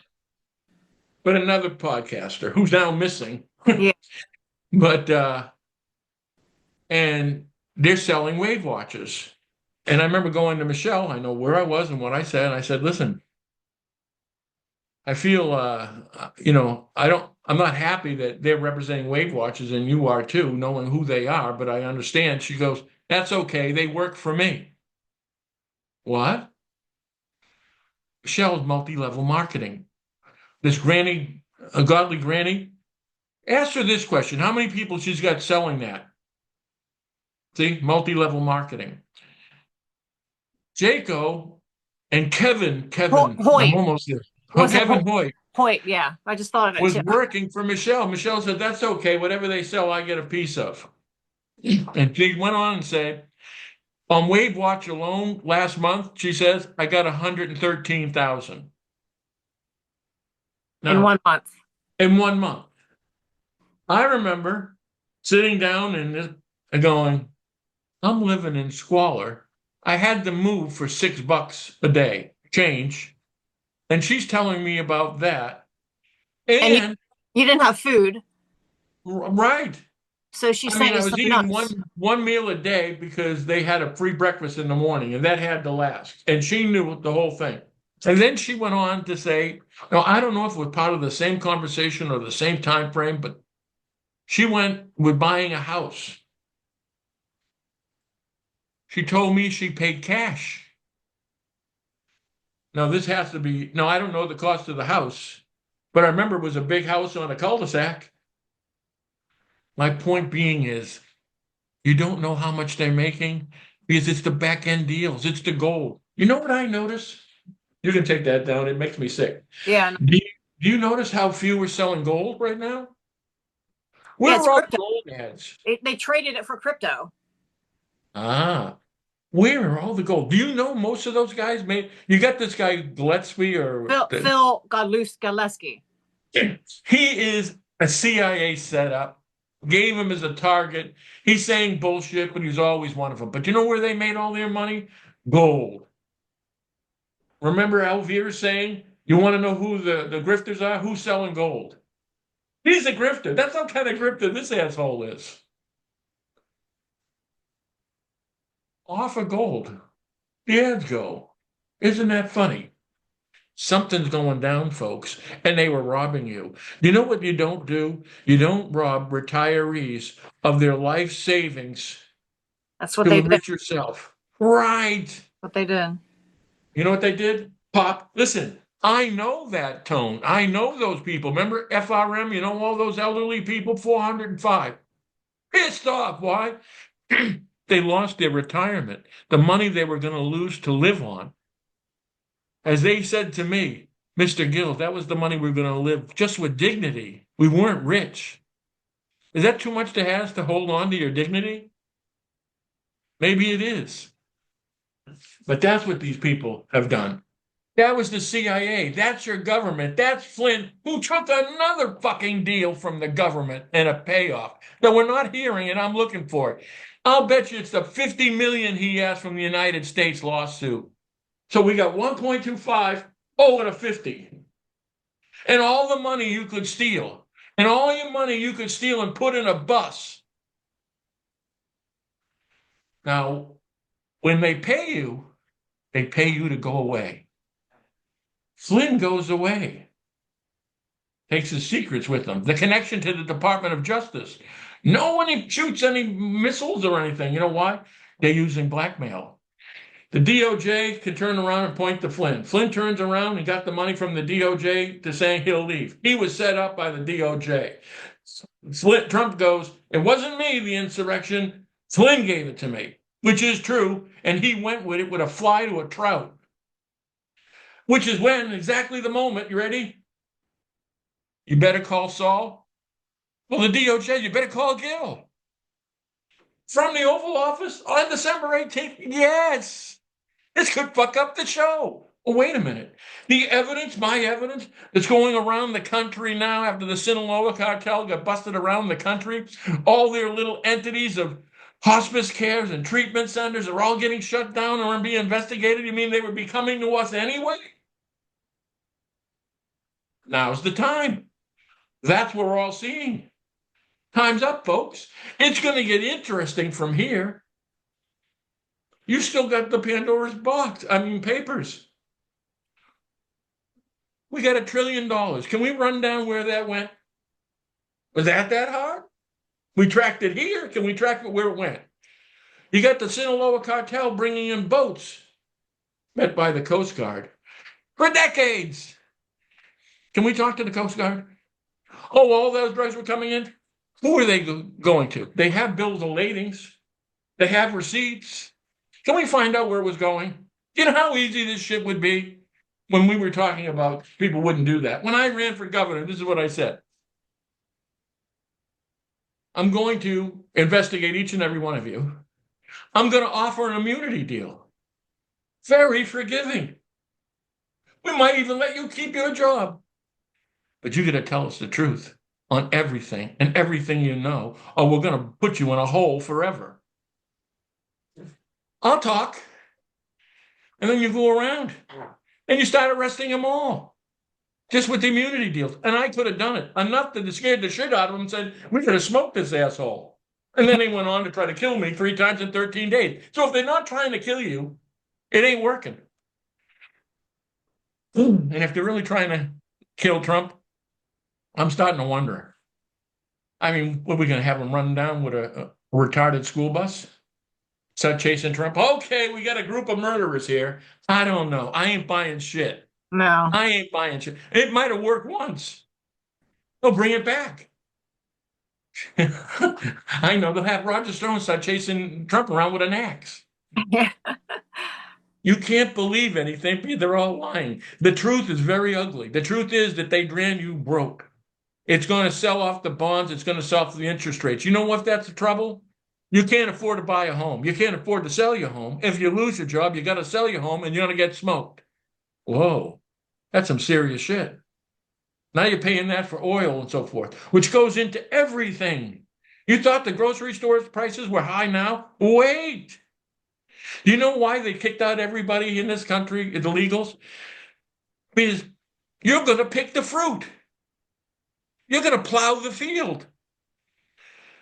but another podcaster who's now missing. Yeah. But and they're selling Wave watches. And I remember going to Michelle, I know where I was and what I said. I said, listen, I feel I'm not happy that they're representing Wave watches and you are too, knowing who they are, but I understand. She goes, that's okay. They work for me. What? Michelle's multi-level marketing. This granny, a godly granny, ask her this question. How many people she's got selling that? See, multi-level marketing. Jaco and Kevin, I'm Hoyt. almost there. Oh, Was it Kevin Hoyt Hoyt? Yeah. I just thought of it was too. working for Michelle. Michelle said, that's okay. Whatever they sell, I get a piece of. And she went on and said, on Wave Watch alone last month, she says, I got 113,000. In Now, 1 month. in 1 month. I remember sitting down and going, I'm living in squalor. I had to move for $6 a day, change. And she's telling me about that. And And you didn't have food. right. So she I sent mean, you I was some eating nuts. one meal a day because they had a free breakfast in the morning, and that had to last. And she knew the whole thing. And then she went on to say, now I don't know if it was part of the same conversation or the same time frame, but she went with buying a house. She told me she paid cash. Now this has to be, now I don't know the cost of the house, but I remember it was a big house on a cul-de-sac. My point being is you don't know how much they're making because it's the back end deals. It's the gold. You know what I notice? You can take that down. It makes me sick. Yeah. Do you notice how few are selling gold right now? Yeah. Where It's are all crypto. the gold ads? They traded it for crypto. Ah, where are all the gold? Do you know most of those guys made? You got this guy Gillespie or Phil Godlewski. he is a CIA setup. Gave him as a target. He's saying bullshit, but he's always one of them. But you know where they made all their money? Gold. Remember Alvear saying, you want to know who the grifters are? Who's selling gold? He's a grifter. That's what kind of grifter this asshole is. Offer gold. The ads go. Isn't that funny? Something's going down, folks, and they were robbing you. You know what you don't do? You don't rob retirees of their life savings That's what to they did. enrich yourself. Right. What they did. You know what they did? Pop, listen, I know that tone. I know those people. Remember FRM? You know all those elderly people, 405. Pissed off. Why? They lost their retirement, the money they were going to lose to live on. As they said to me, Mr. Gill, that was the money we were going to live just with dignity. We weren't rich. Is that too much to ask to hold on to your dignity? Maybe it is. But that's what these people have done. That was the CIA. That's your government. That's Flynn, who took another fucking deal from the government and a payoff that we're not hearing, and I'm looking for it. I'll bet you it's the 50 million he asked from the United States lawsuit. So we got 1.25, oh, and a 50. And all the money you could steal, and all your money you could steal and put in a bus. Now, when they pay you to go away. Flynn goes away, takes his secrets with him, the connection to the Department of Justice. No one shoots any missiles or anything. You know why? They're using blackmail. The DOJ can turn around and point to Flynn. Flynn turns around and got the money from the DOJ to saying he'll leave. He was set up by the DOJ. Trump goes, it wasn't me, the insurrection. Flynn gave it to me, which is true. And he went with it with a fly to a trout. Which is when, exactly the moment, you ready? You better call Saul. Well, the DOJ, you better call Gill. From the Oval Office on December 18th, yes. This could fuck up the show. Oh, wait a minute. The evidence, my evidence, that's going around the country now after the Sinaloa cartel got busted around the country, all their little entities of hospice cares and treatment centers are all getting shut down or being investigated. You mean they would be coming to us anyway? Now's the time. That's what we're all seeing. Time's up, folks. It's going to get interesting from here. You still got the Pandora's box, papers. We got $1 trillion. Can we run down where that went? Was that hard? We tracked it here. Can we track it where it went? You got the Sinaloa cartel bringing in boats met by the Coast Guard for decades. Can we talk to the Coast Guard? Oh, all those drugs were coming in? Who are they going to? They have bills of ladings. They have receipts. Can we find out where it was going? Do you know how easy this shit would be when we were talking about people wouldn't do that? When I ran for governor, this is what I said. I'm going to investigate each and every one of you. I'm going to offer an immunity deal. Very forgiving. We might even let you keep your job. But you got to tell us the truth on everything and everything you know, or we're going to put you in a hole forever. I'll talk. And then you go around and you start arresting them all just with the immunity deals. And I could have done it enough to scare the shit out of them and said, we're going to smoke this asshole. And then they went on to try to kill me 3 times in 13 days. So if they're not trying to kill you, it ain't working. And if they're really trying to kill Trump, I'm starting to wonder. What are we going to have them run down with a retarded school bus? Start chasing Trump? Okay, we got a group of murderers here. I don't know. I ain't buying shit. No. I ain't buying shit. It might have worked once. They'll bring it back. I know they'll have Roger Stone start chasing Trump around with an axe. Yeah. You can't believe anything. They're all lying. The truth is very ugly. The truth is that they ran you broke. It's going to sell off the bonds. It's going to sell off the interest rates. You know what? That's the trouble. You can't afford to buy a home. You can't afford to sell your home. If you lose your job, you got to sell your home and you're going to get smoked. Whoa, that's some serious shit. Now you're paying that for oil and so forth, which goes into everything. You thought the grocery store prices were high now? Wait. Do you know why they kicked out everybody in this country, the illegals? Because you're going to pick the fruit. You're going to plow the field.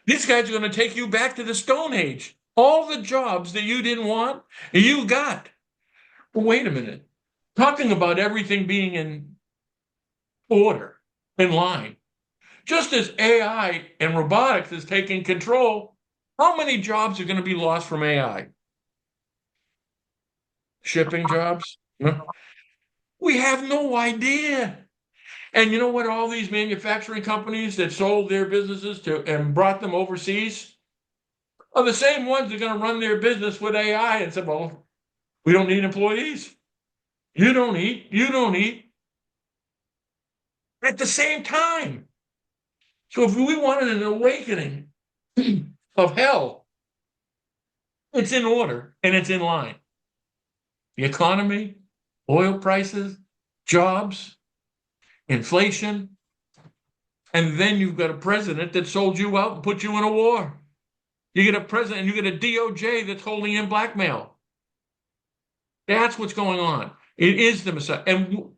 These guys are going to take you back to the Stone Age. All the jobs that you didn't want, you got. Well, wait a minute. Talking about everything being in order, in line. Just as AI and robotics is taking control, how many jobs are going to be lost from AI? Shipping jobs? We have no idea. And you know what? All these manufacturing companies that sold their businesses to and brought them overseas, are the same ones that are going to run their business with AI and say, well, we don't need employees. You don't eat. You don't eat. At the same time. So if we wanted an awakening of hell, it's in order and it's in line. The economy, oil prices, jobs, inflation, and then you've got a president that sold you out and put you in a war. You get a president, you get a DOJ that's holding in blackmail. That's what's going on. It is the Mossad. And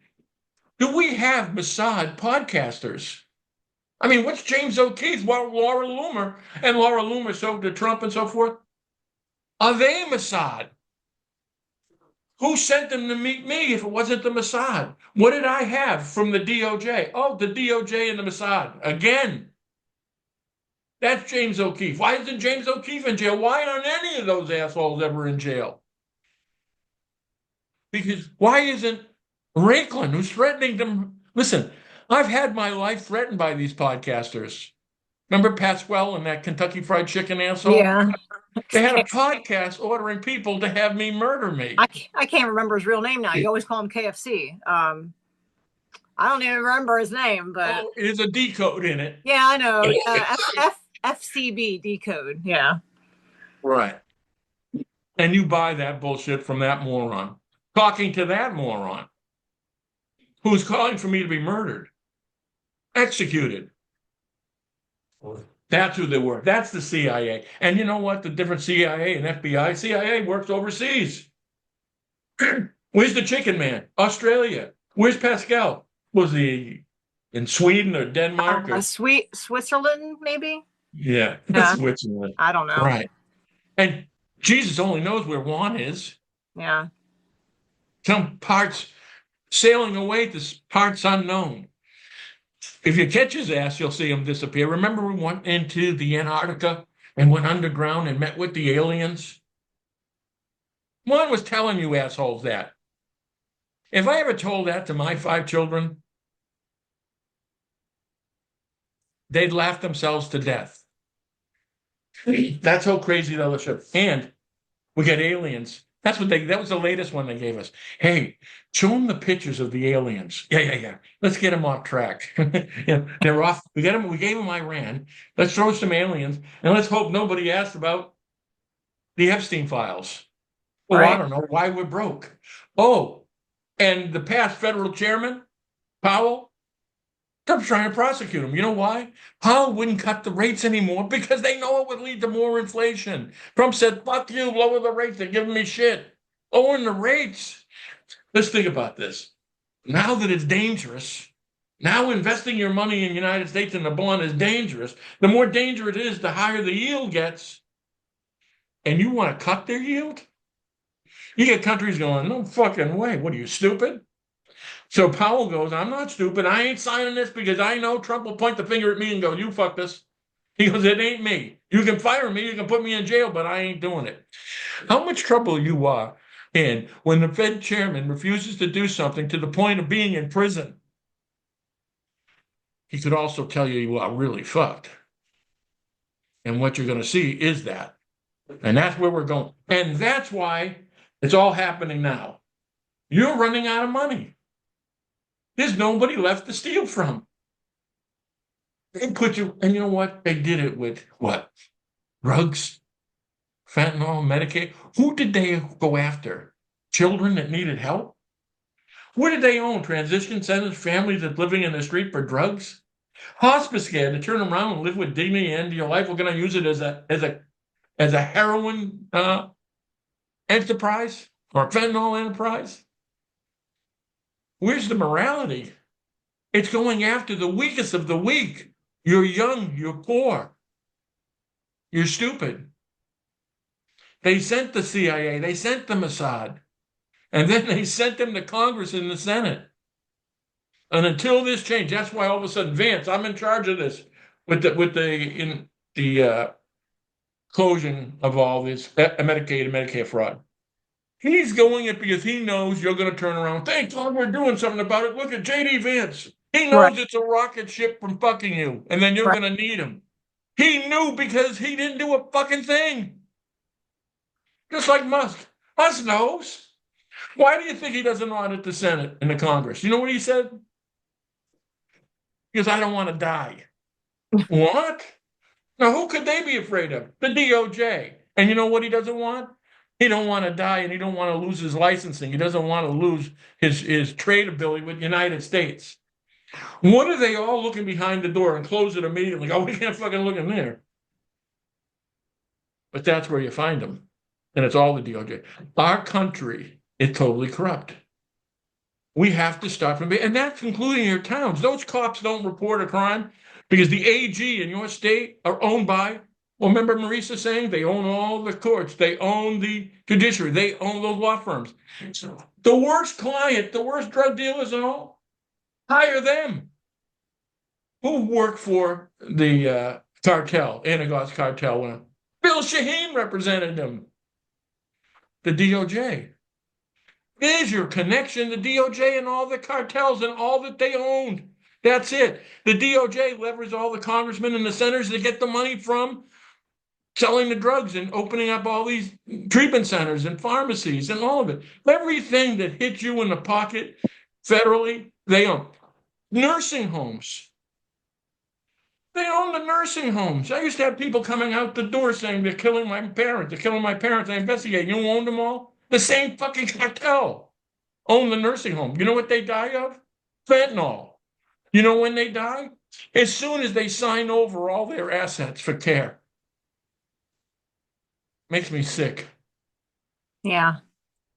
do we have Mossad podcasters? I mean, what's James O'Keefe, Laura Loomer, and Laura Loomer sold to Trump and so forth? Are they Mossad? Who sent them to meet me if it wasn't the Mossad? What did I have from the DOJ? Oh, the DOJ and the Mossad. Again. That's James O'Keefe. Why isn't James O'Keefe in jail? Why aren't any of those assholes ever in jail? Because why isn't Raiklan, who's threatening them? Listen, I've had my life threatened by these podcasters. Remember Pasquale and that Kentucky Fried Chicken asshole? Yeah. They had a podcast ordering people to have me murder me. I can't remember his real name now. You always call him KFC. I don't even remember his name, but there's a D code in it. Yeah, I know. FCB decode. Yeah. Right. And you buy that bullshit from that moron. Talking to that moron who's calling for me to be murdered, executed. That's who they were. That's the CIA. And you know what? The different CIA and FBI. CIA works overseas. Where's the chicken man? Australia. Where's Pascal? Was he in Sweden or Denmark? Or Switzerland, maybe? Yeah. Switzerland. I don't know. Right. And Jesus only knows where Juan is. Yeah. Some parts sailing away to parts unknown. If you catch his ass, you'll see him disappear. Remember we went into the Antarctica and went underground and met with the aliens? One was telling you assholes that. If I ever told that to my 5 children, they'd laugh themselves to death. That's how crazy the other ship. And we got aliens. That was the latest one they gave us. Hey, show them the pictures of the aliens. Yeah. Let's get them off track. They're off. We gave them Iran. Let's throw some aliens and let's hope nobody asks about the Epstein files. Well, right. I don't know why we're broke. Oh, and the past federal chairman, Powell, Trump's trying to prosecute him. You know why? Powell wouldn't cut the rates anymore because they know it would lead to more inflation. Trump said, fuck you, lower the rates. They're giving me shit. Lowering the rates. Let's think about this. Now that it's dangerous, now investing your money in the United States in the bond is dangerous. The more danger it is, the higher the yield gets. And you want to cut their yield? You get countries going, no fucking way. What are you, stupid? So Powell goes, I'm not stupid. I ain't signing this because I know Trump will point the finger at me and go, you fuck this. He goes, it ain't me. You can fire me. You can put me in jail, but I ain't doing it. How much trouble you are in when the Fed chairman refuses to do something to the point of being in prison? He could also tell you are really fucked. And what you're going to see is that. And that's where we're going. And that's why it's all happening now. You're running out of money. There's nobody left to steal from. They put you, and you know what? They did it with what? Drugs, fentanyl, Medicaid. Who did they go after? Children that needed help? What did they own? Transition centers, families that living in the street for drugs? Hospice care to turn around and live with dignity and end your life. We're going to use it as a heroin enterprise or a fentanyl enterprise. Where's the morality? It's going after the weakest of the weak. You're young, you're poor, you're stupid. They sent the CIA, they sent the Mossad, and then they sent them to Congress and the Senate. And until this change, that's why all of a sudden, Vance, I'm in charge of this with the closing of all this Medicaid and Medicare fraud. He's going it because he knows you're going to turn around. Thank God we're doing something about it. Look at J.D. Vance. He knows It's a rocket ship from fucking you, and then you're going to need him. He knew because he didn't do a fucking thing. Just like Musk. Musk knows. Why do you think he doesn't audit the Senate and the Congress? You know what he said? Because I don't want to die. What? Now, who could they be afraid of? The DOJ. And you know what he doesn't want? He don't want to die and he don't want to lose his licensing. He doesn't want to lose his trade ability with the United States. What are they all looking behind the door and close it immediately? Oh, we can't fucking look in there. But that's where you find them. And it's all the DOJ. Our country is totally corrupt. We have to start from, and that's including your towns. Those cops don't report a crime because the AG in your state are owned by, well, remember Marisa saying they own all the courts, they own the judiciary, they own those law firms. So the worst client, the worst drug dealers and all, hire them. Who worked for the cartel, Anagos cartel? Bill Shaheen represented them. The DOJ. There's your connection, the DOJ and all the cartels and all that they owned. That's it. The DOJ leveraged all the congressmen and the senators to get the money from selling the drugs and opening up all these treatment centers and pharmacies and all of it. Everything that hits you in the pocket federally, they own. Nursing homes. They own the nursing homes. I used to have people coming out the door saying they're killing my parents. They're killing my parents. I investigate. You own them all? The same fucking cartel own the nursing home. You know what they die of? Fentanyl. You know when they die? As soon as they sign over all their assets for care. Makes me sick. Yeah.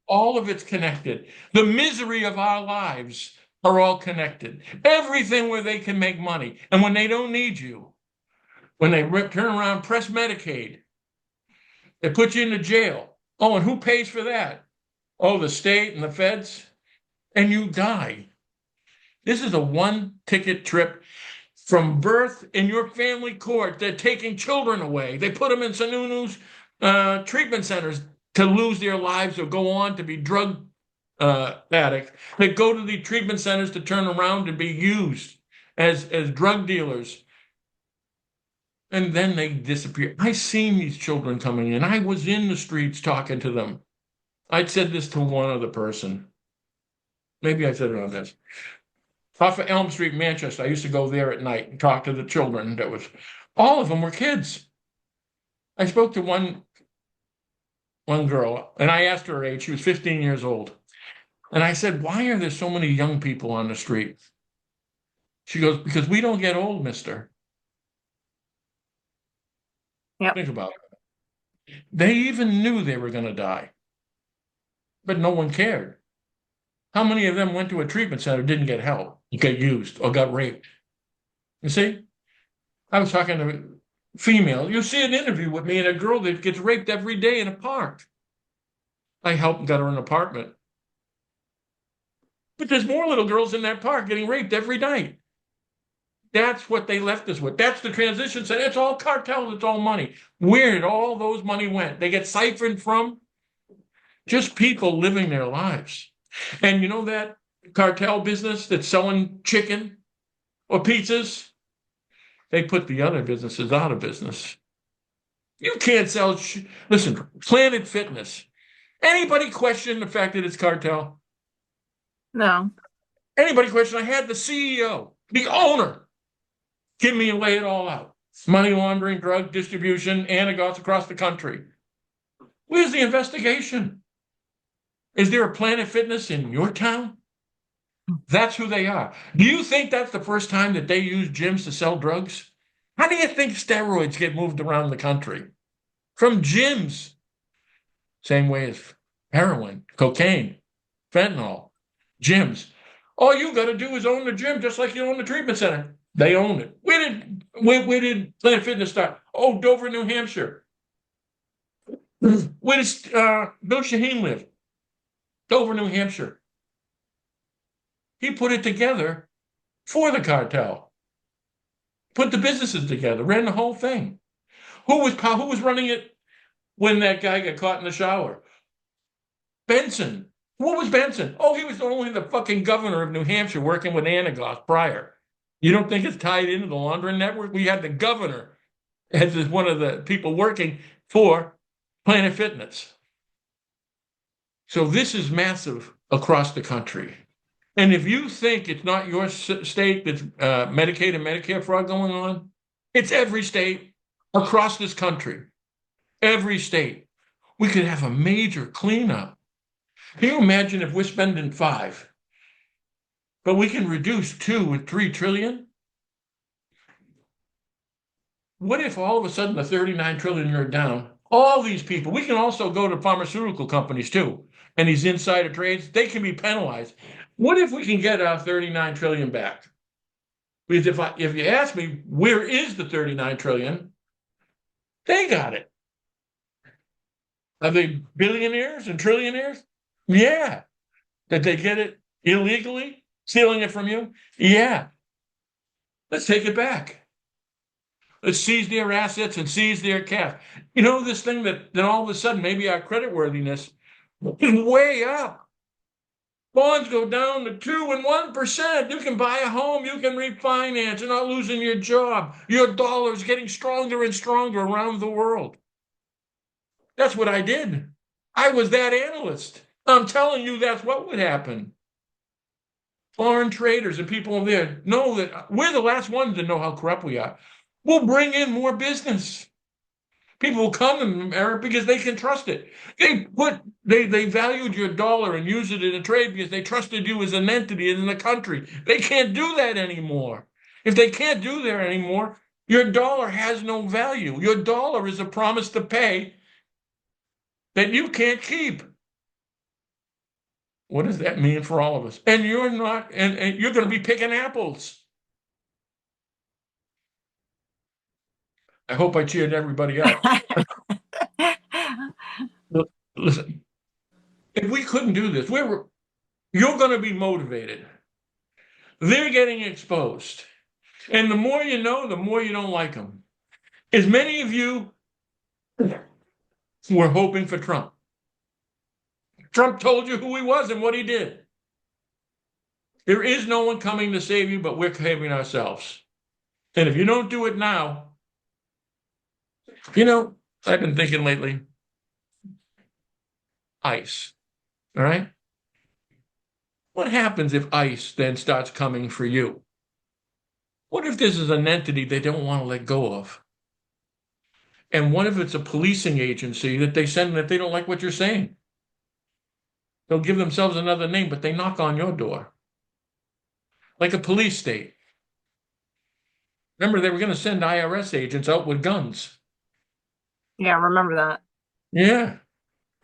All of it's connected. The misery of our lives are all connected. Everything where they can make money. And when they don't need you, when they turn around, press Medicaid, they put you into jail. Oh, and who pays for that? Oh, the state and the feds. And you die. This is a one-ticket trip from birth in your family court. They're taking children away. They put them in Sununu's treatment centers to lose their lives or go on to be drug addicts. They go to the treatment centers to turn around and be used as drug dealers. And then they disappear. I seen these children coming in. I was in the streets talking to them. I'd said this to one other person. Maybe I said it on this. Off of Elm Street, Manchester, I used to go there at night and talk to the children. All of them were kids. I spoke to one girl, and I asked her age. She was 15 years old. And I said, why are there so many young people on the street? She goes, because we don't get old, mister. Yep. Think about it. They even knew they were going to die, but no one cared. How many of them went to a treatment center, didn't get help, got used, or got raped? You see? I was talking to a female. You see an interview with me and a girl that gets raped every day in a park. I helped and got her an apartment. But there's more little girls in that park getting raped every night. That's what they left us with. That's the transition center. It's all cartels. It's all money. Where did all those money went? They get siphoned from just people living their lives. And you know that cartel business that's selling chicken or pizzas? They put the other businesses out of business. You can't sell. Listen, Planet Fitness. Anybody question the fact that it's cartel? No. Anybody question? I had the CEO, the owner, give me and lay it all out. Money laundering, drug distribution, anagos across the country. Where's the investigation? Is there a Planet Fitness in your town? That's who they are. Do you think that's the first time that they use gyms to sell drugs? How do you think steroids get moved around the country? From gyms. Same way as heroin, cocaine, fentanyl, gyms. All you got to do is own the gym just like you own the treatment center. They own it. Where did Planet Fitness start? Oh, Dover, New Hampshire. Where does Bill Shaheen live? Dover, New Hampshire. He put it together for the cartel. Put the businesses together, ran the whole thing. Who was running it when that guy got caught in the shower? Benson. What was Benson? Oh, he was only the fucking governor of New Hampshire working with Anagos prior. You don't think it's tied into the laundering network? We had the governor as is one of the people working for Planet Fitness. So this is massive across the country. And if you think it's not your state that's Medicaid and Medicare fraud going on, it's every state across this country. Every state. We could have a major cleanup. Can you imagine if we're spending 5, but we can reduce 2 and 3 trillion? What if all of a sudden the 39 trillion you're down, all these people, we can also go to pharmaceutical companies too, and these insider trades, they can be penalized. What if we can get our 39 trillion back? Because if you ask me, where is the 39 trillion? They got it. Are they billionaires and trillionaires? Yeah. Did they get it illegally, stealing it from you? Yeah. Let's take it back. Let's seize their assets and seize their cash. You know, this thing that then all of a sudden maybe our credit worthiness is way up. Bonds go down to 2 and 1%. You can buy a home, you can refinance, you're not losing your job. Your dollar's getting stronger and stronger around the world. That's what I did. I was that analyst. I'm telling you, that's what would happen. Foreign traders and people over there know that we're the last ones to know how corrupt we are. We'll bring in more business. People will come to America because they can trust it. They valued your dollar and used it in a trade because they trusted you as an entity in the country. They can't do that anymore. If they can't do that anymore, your dollar has no value. Your dollar is a promise to pay that you can't keep. What does that mean for all of us? And you're not, and you're going to be picking apples. I hope I cheered everybody up. Listen, if we couldn't do this, you're going to be motivated. They're getting exposed. And the more you know, the more you don't like them. As many of you were hoping for Trump. Trump told you who he was and what he did. There is no one coming to save you, but we're saving ourselves. And if you don't do it now, I've been thinking lately, ICE, all right? What happens if ICE then starts coming for you? What if this is an entity they don't want to let go of? And what if it's a policing agency that they send that they don't like what you're saying? They'll give themselves another name, but they knock on your door. Like a police state. Remember, they were going to send IRS agents out with guns. Yeah, remember that. Yeah.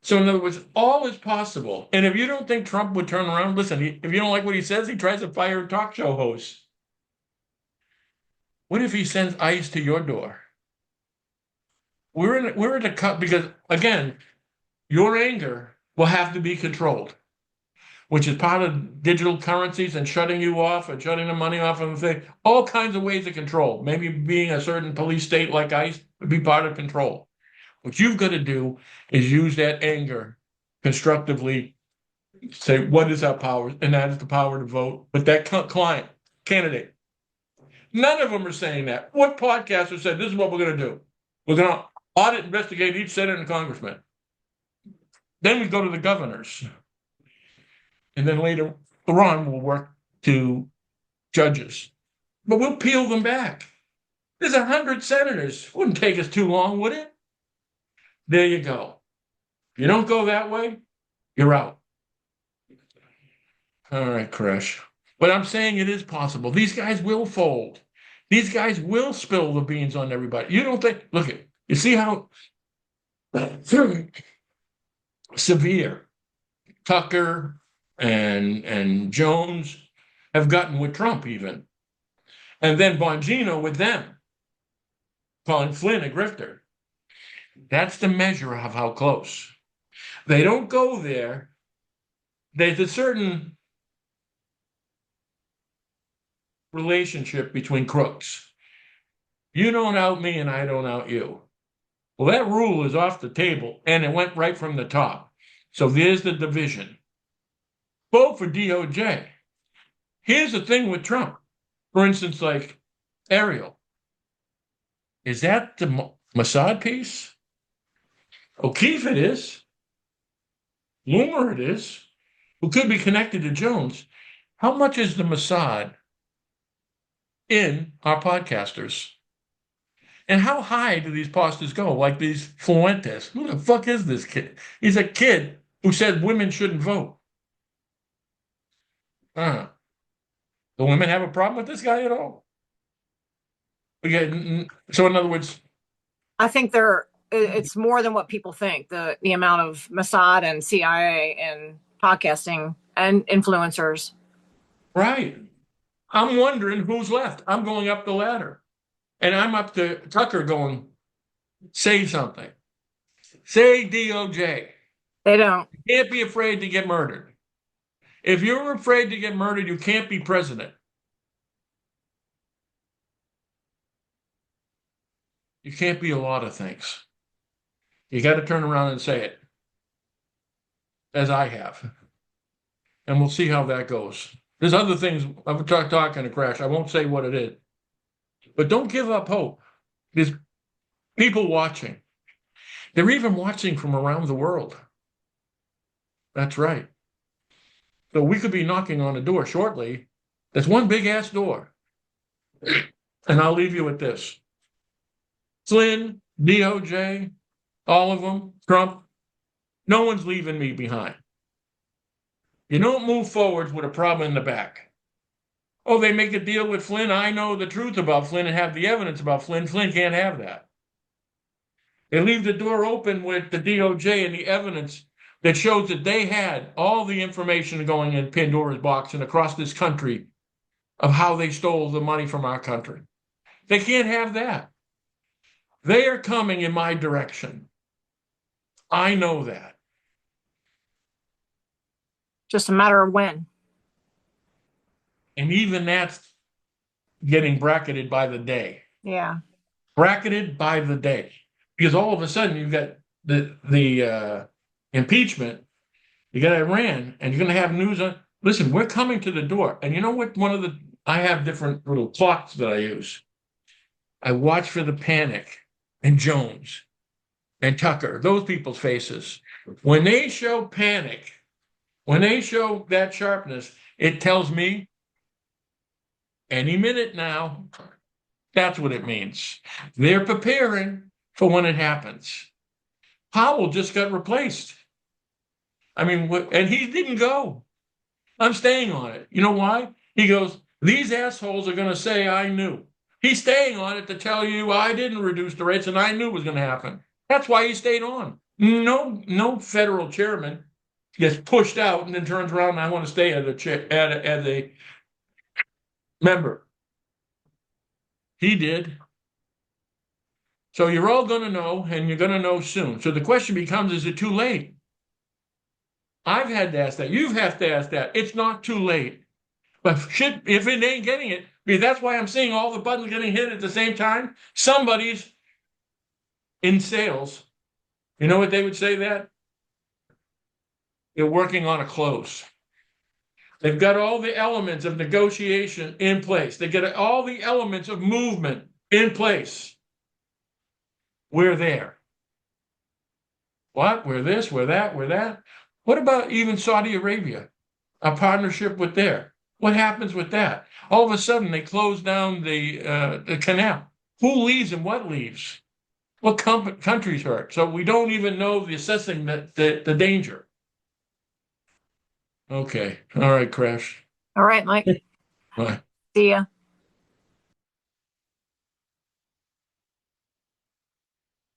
So in other words, all is possible. And if you don't think Trump would turn around, listen, if you don't like what he says, he tries to fire talk show hosts. What if he sends ICE to your door? We're in a cut because, again, your anger will have to be controlled, which is part of digital currencies and shutting you off and shutting the money off of the thing. All kinds of ways of control. Maybe being a certain police state like ICE would be part of control. What you've got to do is use that anger constructively, say, what is our power? And that is the power to vote. But that candidate, none of them are saying that. What podcaster said, this is what we're going to do? We're going to audit, investigate each senator and congressman. Then we go to the governors. And then later on, we'll work to judges. But we'll peel them back. There's 100 senators. Wouldn't take us too long, would it? There you go. If you don't go that way, you're out. All right, Koresh. But I'm saying it is possible. These guys will fold. These guys will spill the beans on everybody. You don't think, look at, you see how severe Tucker and Jones have gotten with Trump even. And then Bongino with them, calling Flynn a grifter. That's the measure of how close. They don't go there. There's a certain relationship between crooks. You don't out me and I don't out you. Well, that rule is off the table, and it went right from the top. So there's the division. Vote for DOJ. Here's the thing with Trump. For instance, like Ariel. Is that the Mossad piece? O'Keefe it is. Loomer it is. Who could be connected to Jones. How much is the Mossad in our podcasters? And how high do these pastors go? Like these Fuentes. Who the fuck is this kid? He's a kid who said women shouldn't vote. Do women have a problem with this guy at all? So in other words, I think it's more than what people think. The amount of Mossad and CIA and podcasting and influencers. right. I'm wondering who's left. I'm going up the ladder. And I'm up to Tucker going, say something. Say DOJ. They don't. You can't be afraid to get murdered. If you're afraid to get murdered, you can't be president. You can't be a lot of things. You got to turn around and say it, as I have. And we'll see how that goes. There's other things I'm talking to Crash. I won't say what it is. But don't give up hope. There's people watching. They're even watching from around the world. That's right. So we could be knocking on a door shortly. There's one big ass door. And I'll leave you with this. Flynn, DOJ, all of them, Trump, no one's leaving me behind. You don't move forwards with a problem in the back. Oh, they make a deal with Flynn. I know the truth about Flynn and have the evidence about Flynn. Flynn can't have that. They leave the door open with the DOJ and the evidence that shows that they had all the information going in Pandora's box and across this country of how they stole the money from our country. They can't have that. They are coming in my direction. I know that. Just a matter of when. And even that's getting bracketed by the day. Yeah. Bracketed by the day. Because all of a sudden you've got the impeachment, you got Iran, and you're going to have news on. Listen, we're coming to the door. And you know what? I have different little clocks that I use. I watch for the panic and Jones and Tucker, those people's faces. When they show panic, when they show that sharpness, it tells me any minute now, that's what it means. They're preparing for when it happens. Powell just got replaced. I mean, and he didn't go. I'm staying on it. You know why? He goes, these assholes are going to say I knew. He's staying on it to tell you I didn't reduce the rates and I knew it was going to happen. That's why he stayed on. No federal chairman gets pushed out and then turns around and I want to stay as a member. He did. So you're all going to know, and you're going to know soon. So the question becomes, is it too late? I've had to ask that. You've had to ask that. It's not too late. But if it ain't getting it, because that's why I'm seeing all the buttons getting hit at the same time. Somebody's in sales. You know what they would say that? They're working on a close. They've got all the elements of negotiation in place. They get all the elements of movement in place. We're there. What? We're this, we're that, we're that. What about even Saudi Arabia? A partnership with there. What happens with that? All of a sudden, they close down the canal. Who leaves and what leaves? What countries hurt? So we don't even know the assessing the danger. Okay. All right, Crash. All right, Mike. Bye. See ya.